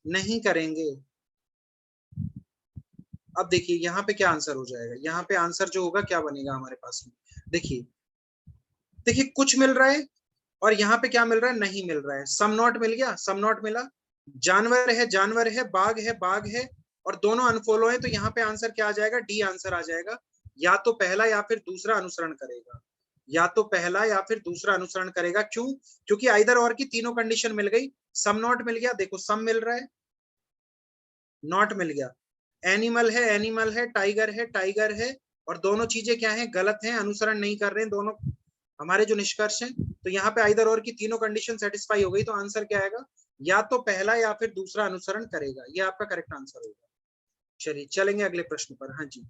Speaker 1: नहीं करेंगे। अब देखिए यहाँ पे क्या आंसर हो जाएगा? यहाँ पे आंसर जो होगा क्या बनेगा हमारे पास में? देखिए देखिए कुछ मिल रहा है और यहाँ पे क्या मिल रहा है? नहीं मिल रहा है। सम नॉट मिल गया, सम नॉट मिला। जानवर है, जानवर है, बाघ है, बाघ है, और दोनों अनफॉलो है। तो यहाँ पे आंसर क्या आ जाएगा? डी आंसर आ जाएगा। या तो पहला या फिर दूसरा अनुसरण करेगा, या तो पहला या फिर दूसरा अनुसरण करेगा। क्यों? क्योंकि आइदर और की तीनों कंडीशन मिल गई। सम नॉट मिल गया, देखो सम मिल रहा है, नॉट मिल गया। एनिमल है, एनिमल है, टाइगर है, टाइगर है, और दोनों चीजें क्या है? गलत हैं, अनुसरण नहीं कर रहे हैं दोनों हमारे जो निष्कर्ष हैं। तो यहाँ पे आइदर और की तीनों कंडीशन सेटिस्फाई हो गई, तो आंसर क्या आएगा? या तो पहला या फिर दूसरा अनुसरण करेगा, ये आपका करेक्ट आंसर होगा। चलिए चलेंगे अगले प्रश्न पर। हाँ जी,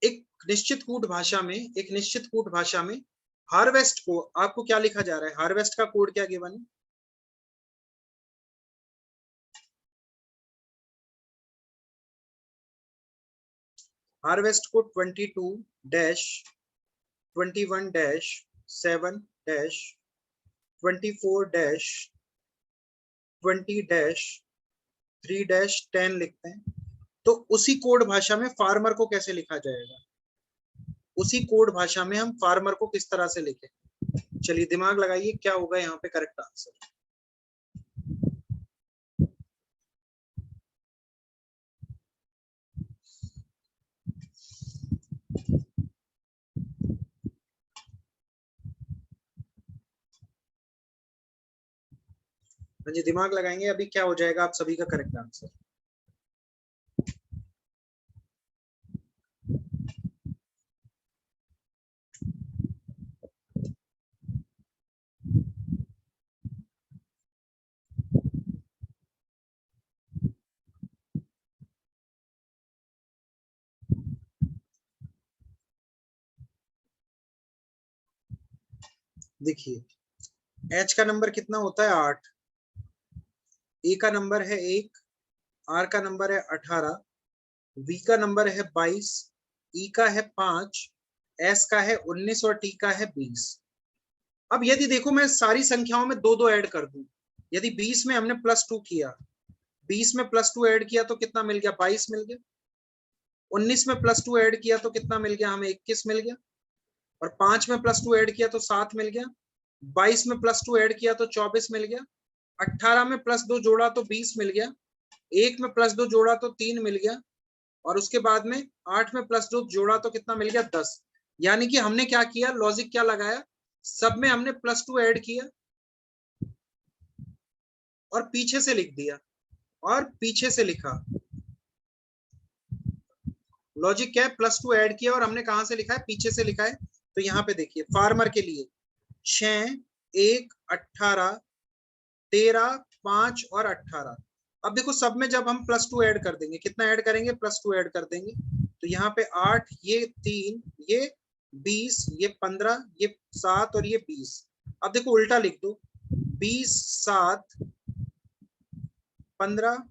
Speaker 1: एक निश्चित कूट भाषा में, एक निश्चित कूट भाषा में हार्वेस्ट को आपको क्या लिखा जा रहा है, हार्वेस्ट का कोड क्या गिवन है? हार्वेस्ट को 22 dash 21 dash 7 dash 24 dash 20 dash 3 dash 10 लिखते हैं। तो उसी कोड भाषा में फार्मर को कैसे लिखा जाएगा, उसी कोड भाषा में हम फार्मर को किस तरह से लिखें? चलिए दिमाग लगाइए, क्या होगा यहाँ पे करेक्ट आंसर। हाँ जी, दिमाग लगाएंगे, अभी क्या हो जाएगा आप सभी का करेक्ट आंसर। देखिए एच का नंबर कितना होता है 8, ए का नंबर है 1, आर का नंबर है 18, वी का नंबर है 22, ई का है 5, एस का है 19 और टी का है 20। अब यदि देखो मैं सारी संख्याओं में दो दो ऐड कर दूं, यदि 20 में हमने +2 किया, 20 में +2 ऐड किया तो कितना मिल गया, 22 मिल गया। 19 में +2 ऐड किया तो कितना मिल गया हमें, 21 मिल गया। और 5 में +2 ऐड किया तो 7 मिल गया। 22 में +2 ऐड किया तो 24 मिल गया। 18 में +2 जोड़ा तो 20 मिल गया। 1 में +2 जोड़ा तो 3 मिल गया। और उसके बाद में 8 में +2 जोड़ा तो कितना मिल गया, 10। यानी कि हमने क्या किया, लॉजिक क्या लगाया, सब में हमने +2 ऐड किया और पीछे से लिख दिया और पीछे से लिखा। लॉजिक क्या है, +2 ऐड किया और हमने कहां से लिखा है, पीछे से लिखा है। तो यहाँ पे देखिए फार्मर के लिए 6, 1, 18, 13, 5 और 18। अब देखो सब में जब हम +2 ऐड कर देंगे, कितना ऐड करेंगे, +2 ऐड कर देंगे। तो यहाँ पे 8, ये 3, ये 20, ये 15, ये 7 और ये 20। अब देखो उल्टा लिख दो, 20, 7, 15,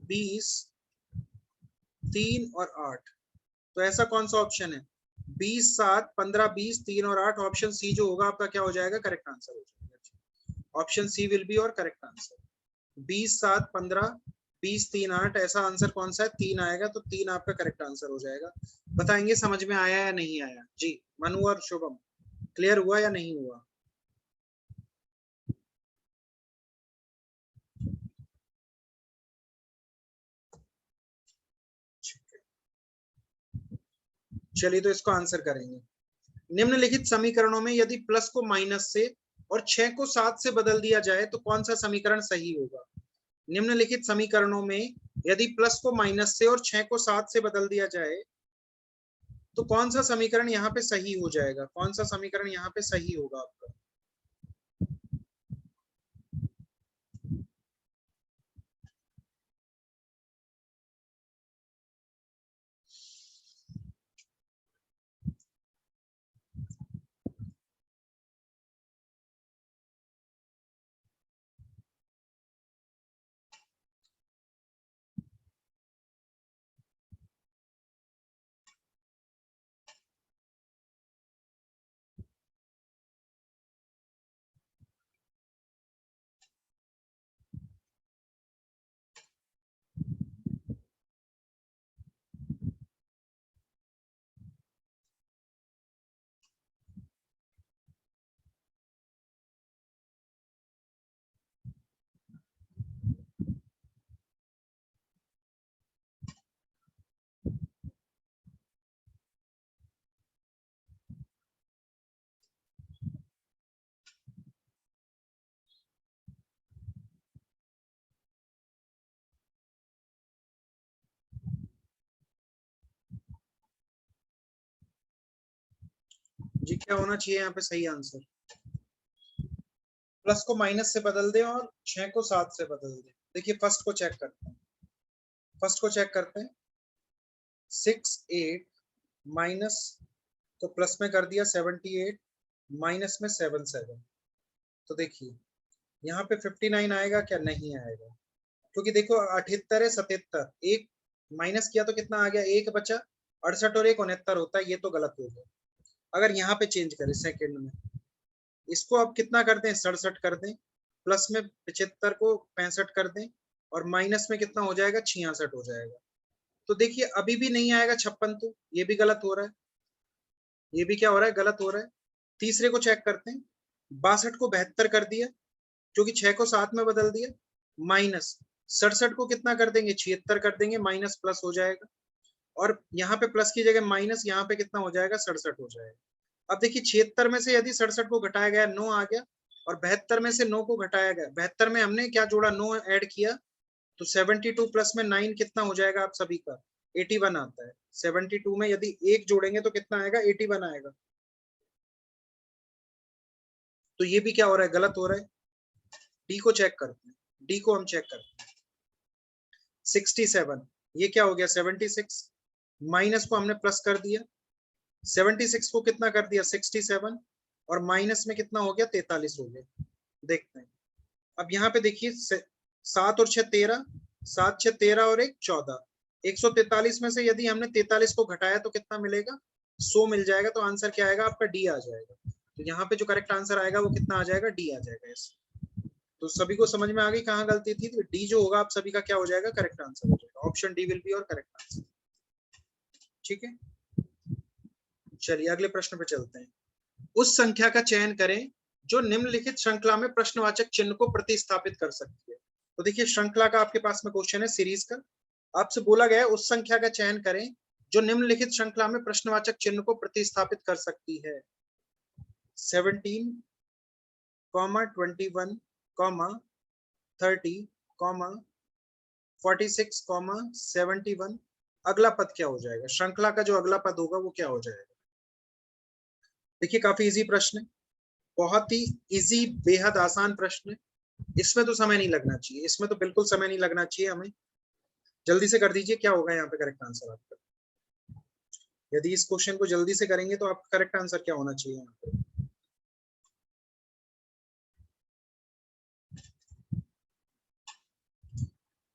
Speaker 1: 20, 3 और 8। तो ऐसा कौन सा ऑप्शन है, 20, 7, 15, 20, 3 और 8। ऑप्शन सी जो होगा आपका क्या हो जाएगा, करेक्ट आंसर हो जाएगा। ऑप्शन सी विल बी और करेक्ट आंसर। 20, 7, 15, 20, 3, 8, ऐसा आंसर कौन सा है, 3 आएगा। तो 3 आपका करेक्ट आंसर हो जाएगा। बताएंगे समझ में आया या नहीं आया जी, मनु और शुभम, क्लियर हुआ या नहीं हुआ? चलिए तो इसको आंसर करेंगे। निम्नलिखित समीकरणों में यदि प्लस को माइनस से और 6 को 7 से बदल दिया जाए तो कौन सा समीकरण सही होगा? निम्नलिखित समीकरणों में यदि प्लस को माइनस से और 6 को 7 से बदल दिया जाए तो कौन सा समीकरण यहाँ पे सही हो जाएगा, कौन सा समीकरण यहाँ पे सही होगा आपका? जी क्या होना चाहिए यहाँ पे सही आंसर? प्लस को माइनस से बदल दें और 6 को 7 से बदल दें। देखिए फर्स्ट को चेक करते हैं, फर्स्ट को चेक करते हैं। 6 8 माइनस, तो प्लस में कर दिया 78, माइनस में 7 7। तो देखिए यहाँ पे 59 आएगा क्या? नहीं आएगा, क्योंकि देखो 78 है 77, एक माइनस किया तो कितना आ गया? एक बचा। 68 और 1 69 होता है, ये तो गलत हो गया। अगर यहाँ पे चेंज करें सेकंड में, इसको अब कितना कर दें? 67 कर दें, प्लस में 75 को 65 कर दें, और माइनस में कितना हो जाएगा? 66 हो जाएगा। तो देखिए अभी भी नहीं आएगा 56, तो ये भी गलत हो रहा है, ये भी क्या हो रहा है? गलत हो रहा है। तीसरे को चेक करते हैं। 62 को 72 कर दिया, क्योंकि 6 को 7 में बदल दिया, माइनस 67 को कितना कर देंगे? 76 कर देंगे, माइनस प्लस हो जाएगा, और यहाँ पे प्लस की जगह माइनस, यहाँ पे कितना हो जाएगा? 67 हो जाएगा। अब देखिए 76 में से यदि 67 को घटाया गया 9 आ गया, और 72 में से 9 को घटाया गया, 72 में हमने क्या जोड़ा? 9 ऐड किया, तो 72 प्लस में 9 कितना हो जाएगा आप सभी का? 81 आता है। 72 में यदि 1 जोड़ेंगे तो कितना आएगा? 81 आएगा। तो ये भी क्या हो रहा है? गलत हो रहा है। डी को चेक करते हैं, डी को हम चेक करते हैं। 67, ये क्या हो गया? 76, माइनस को हमने प्लस कर दिया, 76 को कितना कर दिया? 67, और माइनस में कितना हो गया? 43 हो गया। देखते हैं अब यहाँ पे देखिए, 7 और 6 13, 7 6 13 और 1 14, 143 में से यदि हमने 43 को घटाया तो कितना मिलेगा? 100 मिल जाएगा। तो आंसर क्या आएगा आपका? डी आ जाएगा। तो यहाँ पे जो करेक्ट आंसर आएगा वो कितना आ जाएगा? डी आ जाएगा। तो सभी को समझ में आ गई कहाँ गलती थी? तो डी जो होगा आप सभी का क्या हो जाएगा? करेक्ट आंसर हो जाएगा। ऑप्शन डी विल बी और करेक्ट आंसर। ठीक है, चलिए अगले प्रश्न पे चलते हैं। उस संख्या का चयन करें जो निम्नलिखित श्रृंखला में प्रश्नवाचक चिन्ह को प्रतिस्थापित कर सकती है। तो देखिए श्रृंखला का आपके पास में क्वेश्चन है, सीरीज का। आपसे बोला गया है उस संख्या का चयन करें जो निम्नलिखित श्रृंखला में प्रश्नवाचक चिन्ह को प्रतिस्थापित कर सकती है। 17, 21, 30, 46, 71। अगला पद क्या हो जाएगा? श्रृंखला का जो अगला पद होगा वो क्या हो जाएगा? देखिए काफी इजी प्रश्न है, बहुत ही इजी, बेहद आसान प्रश्न है। इसमें तो समय नहीं लगना चाहिए, इसमें तो बिल्कुल समय नहीं लगना चाहिए हमें। जल्दी से कर दीजिए, क्या होगा यहाँ पे करेक्ट आंसर आपका? यदि इस क्वेश्चन को जल्दी से करेंगे तो आपका करेक्ट आंसर क्या होना चाहिए यहाँ पे?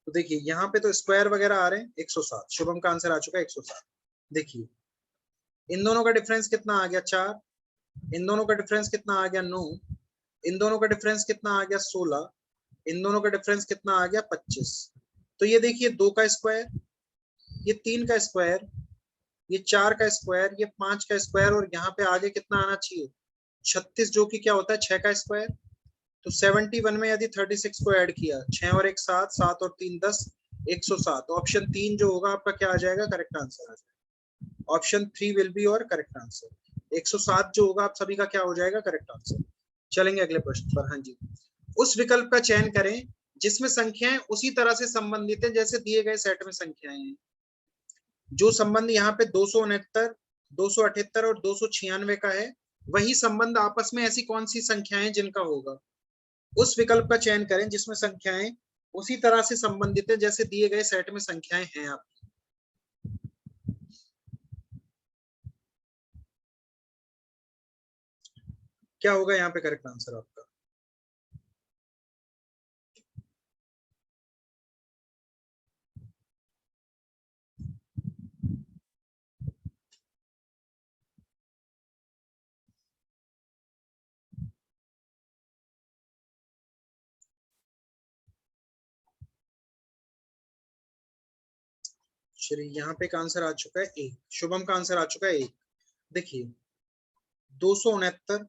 Speaker 1: तो देखिए यहाँ पे तो स्क्वायर वगैरह आ रहे हैं। 107, शुभम का आंसर आ चुका है 107। देखिए इन दोनों का डिफरेंस कितना आ गया? 4। इन दोनों का डिफरेंस कितना आ गया? 9। इन दोनों का डिफरेंस कितना आ गया? 16। इन दोनों का डिफरेंस कितना आ गया? 25। तो ये देखिए 2 का स्क्वायर, ये 3 का स्क्वायर, ये 4 का स्क्वायर, ये 5 का स्क्वायर, और यहाँ पे आगे कितना आना चाहिए? 36, जो कि क्या होता है? 6 का स्क्वायर। तो 71 में यदि 36 को ऐड किया, 6 और 1 7, 7 और 3 10, 107। ऑप्शन 3 जो होगा आपका क्या आ जाएगा? करेक्ट आंसर आ जाएगा। ऑप्शन 3 विल बी और करेक्ट आंसर। 107 जो होगा आप सभी का क्या हो जाएगा? Correct answer. चलेंगे अगले प्रश्न पर। हाँ जी, उस विकल्प का चयन करें जिसमें संख्याएं उसी तरह से संबंधित है जैसे दिए गए सेट में संख्याएं हैं। जो संबंध यहाँ पे 269, 278 और 296 का है, वही संबंध आपस में ऐसी कौन सी संख्याएं जिनका होगा? उस विकल्प का चयन करें जिसमें संख्याएं उसी तरह से संबंधित है जैसे दिए गए सेट में संख्याएं हैं आप। क्या होगा यहाँ पे करेक्ट आंसर आपका? चलिए यहाँ पे एक आंसर आ चुका है 1, शुभम का आंसर आ चुका है 1। देखिए 269,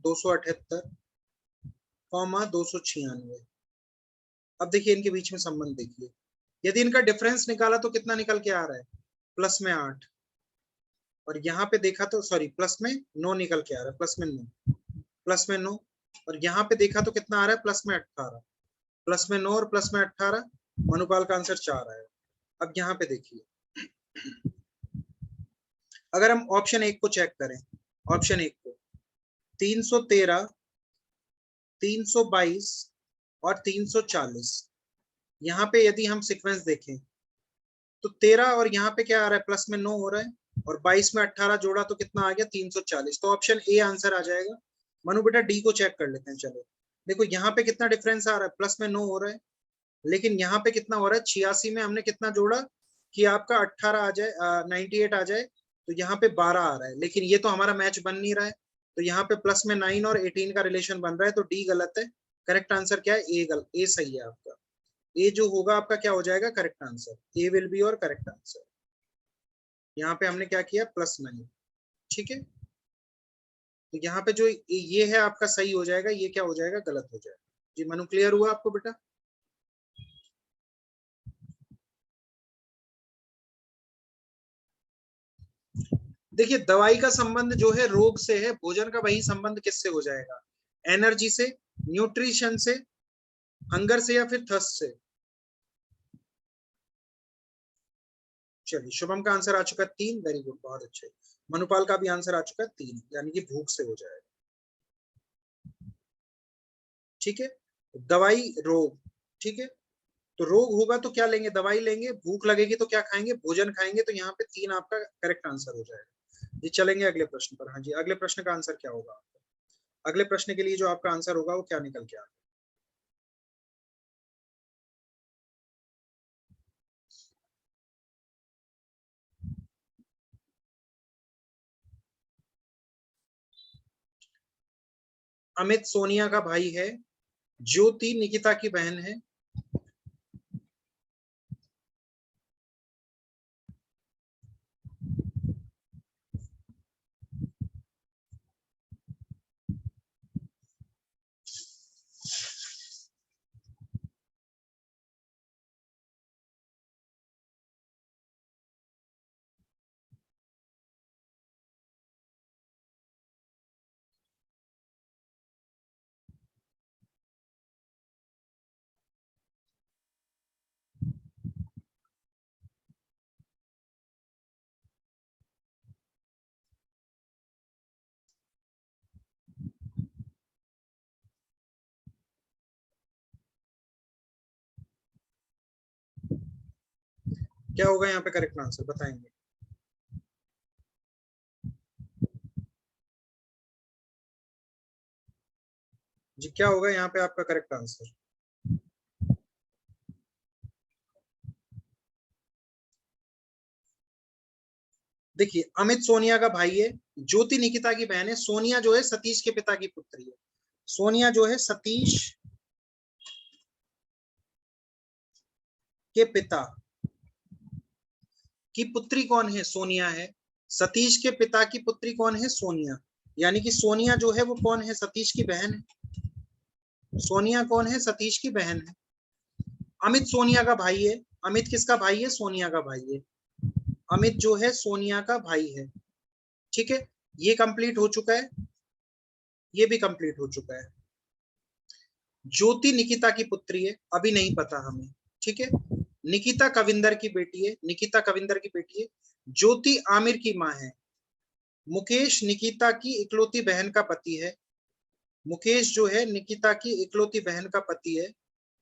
Speaker 1: 278, 296। अब देखिए इनके बीच में संबंध देखिए, यदि इनका डिफरेंस निकाला तो कितना निकल के आ रहा है? प्लस में 8। और यहाँ पे देखा तो सॉरी, प्लस में 9 निकल के आ रहा है, प्लस में 9, प्लस में 9। और यहाँ पे देखा तो कितना आ रहा है? प्लस में 18, प्लस में 9 और प्लस में 18। मनुपाल का आंसर 4 आया। अब यहाँ पे देखिए, अगर हम ऑप्शन 1 को चेक करें, ऑप्शन 1 को 313, 322 और 340। यहाँ पे यदि हम सीक्वेंस देखें तो 13 और यहाँ पे क्या आ रहा है, प्लस में 9 हो रहा है, और 22 में 18 जोड़ा तो कितना आ गया, 340। तो ऑप्शन ए आंसर आ जाएगा। मनु बेटा डी को चेक कर लेते हैं। चलो देखो यहाँ पे कितना डिफरेंस आ रहा है, प्लस में 9 हो रहा है, लेकिन यहाँ पे कितना हो रहा है, 86 में हमने कितना जोड़ा कि आपका 18 आ जाए, 98 आ जाए, तो यहाँ पे 12 आ रहा है, लेकिन ये तो हमारा मैच बन नहीं रहा है। तो यहाँ पे प्लस में 9 और 18 का रिलेशन बन रहा है, तो डी गलत है। करेक्ट आंसर क्या है, ए गलत, ए सही है आपका। ए जो होगा आपका क्या हो जाएगा, correct answer. A will be और करेक्ट आंसर। यहाँ पे हमने क्या किया, +9। ठीक है, तो यहाँ पे जो ये है आपका सही हो जाएगा, ये क्या हो जाएगा, गलत हो जाएगा। जी मनु, क्लियर हुआ आपको बेटा? देखिए दवाई का संबंध जो है रोग से है, भोजन का वही संबंध किससे हो जाएगा, एनर्जी से, न्यूट्रिशन से, हंगर से, या फिर थर्स्ट से। चलिए शुभम का आंसर आ चुका है 3, वेरी गुड, बहुत अच्छे। मनुपाल का भी आंसर आ चुका है 3, यानी कि भूख से हो जाएगा। ठीक है, दवाई रोग, ठीक है, तो रोग होगा तो क्या लेंगे, दवाई लेंगे, भूख लगेगी तो क्या खाएंगे, भोजन खाएंगे, तो यहाँ पे 3 आपका करेक्ट आंसर हो जाएगा। जी चलेंगे अगले प्रश्न पर। हाँ जी, अगले प्रश्न का आंसर क्या होगा, अगले प्रश्न के लिए जो आपका आंसर होगा वो क्या निकल के आएगा। अमित सोनिया का भाई है, ज्योति निकिता की बहन है, क्या होगा यहाँ पे करेक्ट आंसर बताएंगे। जी क्या होगा यहाँ पे आपका करेक्ट आंसर, देखिए अमित सोनिया का भाई है, ज्योति निकिता की बहन है, सोनिया जो है सतीश के पिता की पुत्री है, सोनिया जो है सतीश के पिता की पुत्री कौन है, सोनिया है। सतीश के पिता की पुत्री कौन है, सोनिया, यानी कि सोनिया जो है वो कौन है, सतीश की बहन है। सोनिया कौन है, सतीश की बहन है। अमित सोनिया का भाई है, अमित किसका भाई है, सोनिया का भाई है। अमित जो है सोनिया का भाई है। ठीक है, ये कंप्लीट हो चुका है, ये भी कंप्लीट हो चुका है। ज्योति निकिता की पुत्री है, अभी नहीं पता हमें। ठीक है, निकिता कविंदर की बेटी है, निकिता कविंदर की बेटी है। ज्योति आमिर की माँ है। मुकेश निकिता की इकलौती बहन का पति है, मुकेश जो है निकिता की इकलौती बहन का पति है।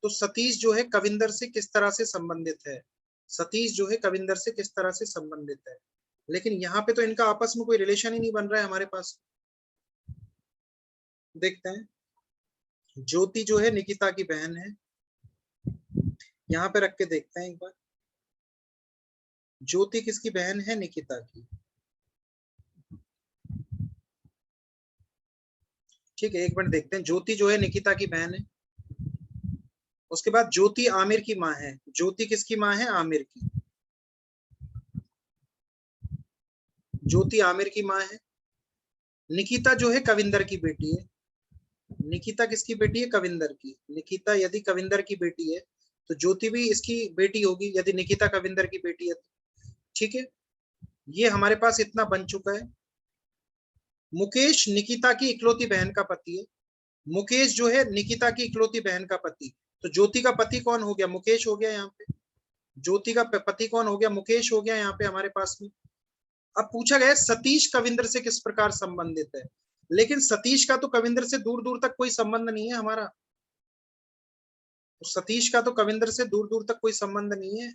Speaker 1: तो सतीश जो है कविंदर से किस तरह से संबंधित है, सतीश जो है कविंदर से किस तरह से संबंधित है, लेकिन यहाँ पे तो इनका आपस में कोई रिलेशन ही नहीं बन रहा है हमारे पास। देखते हैं, ज्योति जो है निकिता की बहन है, यहाँ पे रख के देखते हैं एक बार, ज्योति किसकी बहन है, निकिता की। ठीक है, एक मिनट देखते हैं, ज्योति जो है निकिता की बहन है, उसके बाद ज्योति आमिर की माँ है, ज्योति किसकी माँ है, आमिर की, ज्योति आमिर की माँ है। निकिता जो है कविंदर की बेटी है, निकिता किसकी बेटी है, कविंदर की। निकिता यदि कविंदर की बेटी है तो ज्योति भी इसकी बेटी होगी, यदि निकिता कविंदर की बेटी है तो। ठीक है, ये हमारे पास इतना बन चुका है। मुकेश निकिता की इकलौती बहन का पति है, मुकेश जो है निकिता की इकलौती बहन का पति, तो ज्योति का पति कौन हो गया, मुकेश हो गया यहाँ पे। ज्योति का पति कौन हो गया, मुकेश हो गया यहाँ पे हमारे पास में। अब पूछा गया सतीश कविंदर से किस प्रकार संबंधित है, लेकिन सतीश का तो कविंदर से दूर दूर तक कोई संबंध नहीं है हमारा, तो सतीश का तो कविंदर से दूर दूर तक कोई संबंध नहीं है।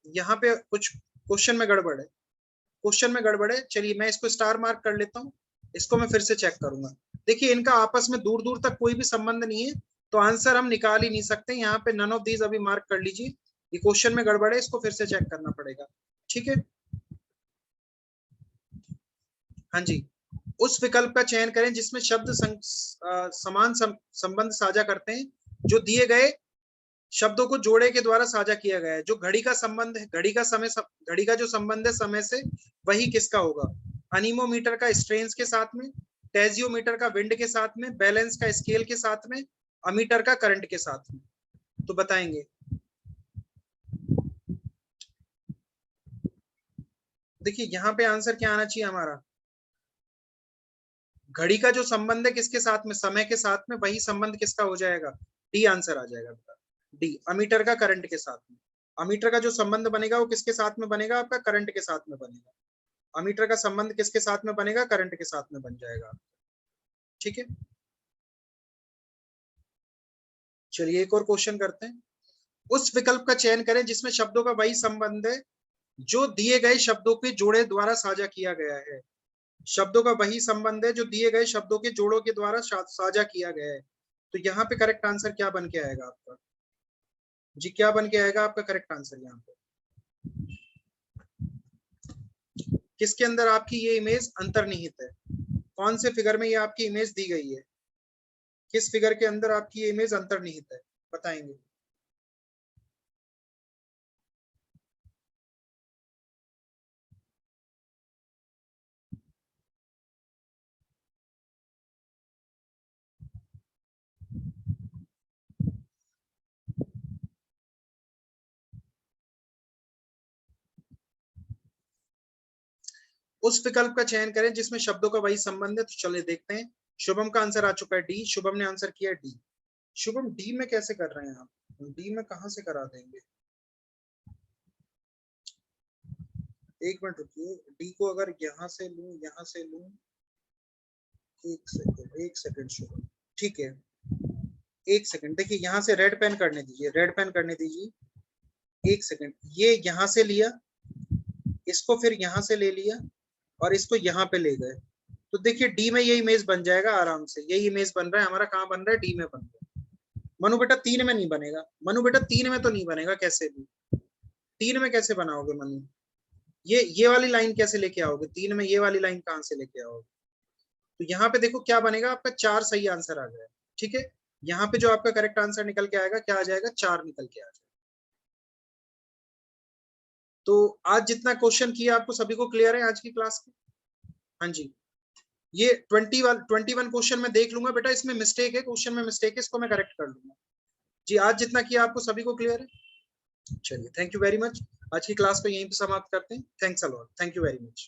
Speaker 1: यहाँ पे कुछ क्वेश्चन में गड़बड़ है, क्वेश्चन में गड़बड़ है। चलिए मैं इसको स्टार मार्क कर लेता हूँ, इसको मैं फिर से चेक करूंगा। देखिए इनका आपस में दूर दूर तक कोई भी संबंध नहीं है, तो आंसर हम निकाल ही नहीं सकते। यहाँ पे नन ऑफ दीज अभी मार्क कर लीजिए, ये क्वेश्चन में गड़बड़ है, इसको फिर से चेक करना पड़ेगा। ठीक है, हाँ जी। उस विकल्प का चयन करें जिसमें शब्द समान संबंध साझा करते हैं, जो दिए गए शब्दों को जोड़े के द्वारा साझा किया गया है। जो घड़ी का संबंध है, घड़ी का समय, घड़ी का जो संबंध है समय से, वही किसका होगा? अनीमोमीटर का स्ट्रेन्स के साथ में, टेजियोमीटर का विंड के साथ में, बैलेंस का स्केल के साथ में, अमीटर का करंट के साथ में। तो बताएंगे। देखिए यहाँ पे आंसर क्या आना चाहिए हमारा? घड़ी का जो संबंध है किसके साथ में? समय के साथ में, वही संबंध किसका हो जाएगा? डी आंसर आ जाएगा डी, अमीटर का करंट के साथ में। अमीटर का जो संबंध बनेगा वो किसके साथ में बनेगा? आपका करंट के साथ में बनेगा। अमीटर का संबंध किसके साथ में बनेगा? करंट के साथ में बन जाएगा। ठीक है, चलिए एक और क्वेश्चन करते हैं। उस विकल्प का चयन करें जिसमें शब्दों का वही संबंध है जो दिए गए शब्दों के जोड़े द्वारा साझा किया गया है। शब्दों का वही संबंध है जो दिए गए शब्दों के जोड़ों के द्वारा साझा किया गया है। तो यहाँ पे करेक्ट आंसर क्या बन के आएगा आपका? जी क्या बन के आएगा आपका करेक्ट आंसर? यहाँ पे किसके अंदर आपकी ये इमेज अंतर्निहित है? कौन से फिगर में ये आपकी इमेज दी गई है? किस फिगर के अंदर आपकी ये इमेज अंतर्निहित है? बताएंगे। उस विकल्प का चयन करें जिसमें शब्दों का वही संबंध है। तो चलिए देखते हैं। शुभम का आंसर आ चुका है डी, शुभम ने आंसर किया डी। शुभम डी में कैसे कर रहे हैं आप? डी में कहां से करा देंगे? एक मिनट रुकिए, डी को अगर यहाँ से लूं, यहाँ से लूं, एक सेकंड, एक सेकंड शुभम। ठीक है, एक सेकंड। देखिए यहाँ से रेड पेन करने दीजिए, रेड पेन करने दीजिए। एक सेकंड, ये यहाँ से लिया, इसको फिर यहाँ से ले लिया और इसको यहाँ पे ले गए, तो देखिए डी में ये इमेज बन जाएगा आराम से। यही इमेज बन रहा है हमारा। कहाँ बन रहा है? डी में बन रहा है। मनु बेटा तीन में नहीं बनेगा, मनु बेटा तीन में तो नहीं बनेगा कैसे भी। तीन में कैसे बनाओगे मनु? ये वाली लाइन कैसे लेके आओगे? तीन में ये वाली लाइन कहाँ से लेके आओगे? तो यहाँ पे देखो क्या बनेगा आपका, चार सही आंसर आ गया। ठीक है, यहाँ पे जो आपका करेक्ट आंसर निकल के आएगा क्या आ जाएगा? चार निकल के आ जाएगा। तो आज जितना क्वेश्चन किया आपको सभी को क्लियर है आज की क्लास में? हाँ जी। ये 21 क्वेश्चन में देख लूंगा बेटा, इसमें मिस्टेक है, क्वेश्चन में मिस्टेक है, इसको मैं करेक्ट कर लूंगा। जी आज जितना किया आपको सभी को क्लियर है? चलिए थैंक यू वेरी मच। आज की क्लास को यहीं पे समाप्त करते हैं। Thanks a lot, thank you very much.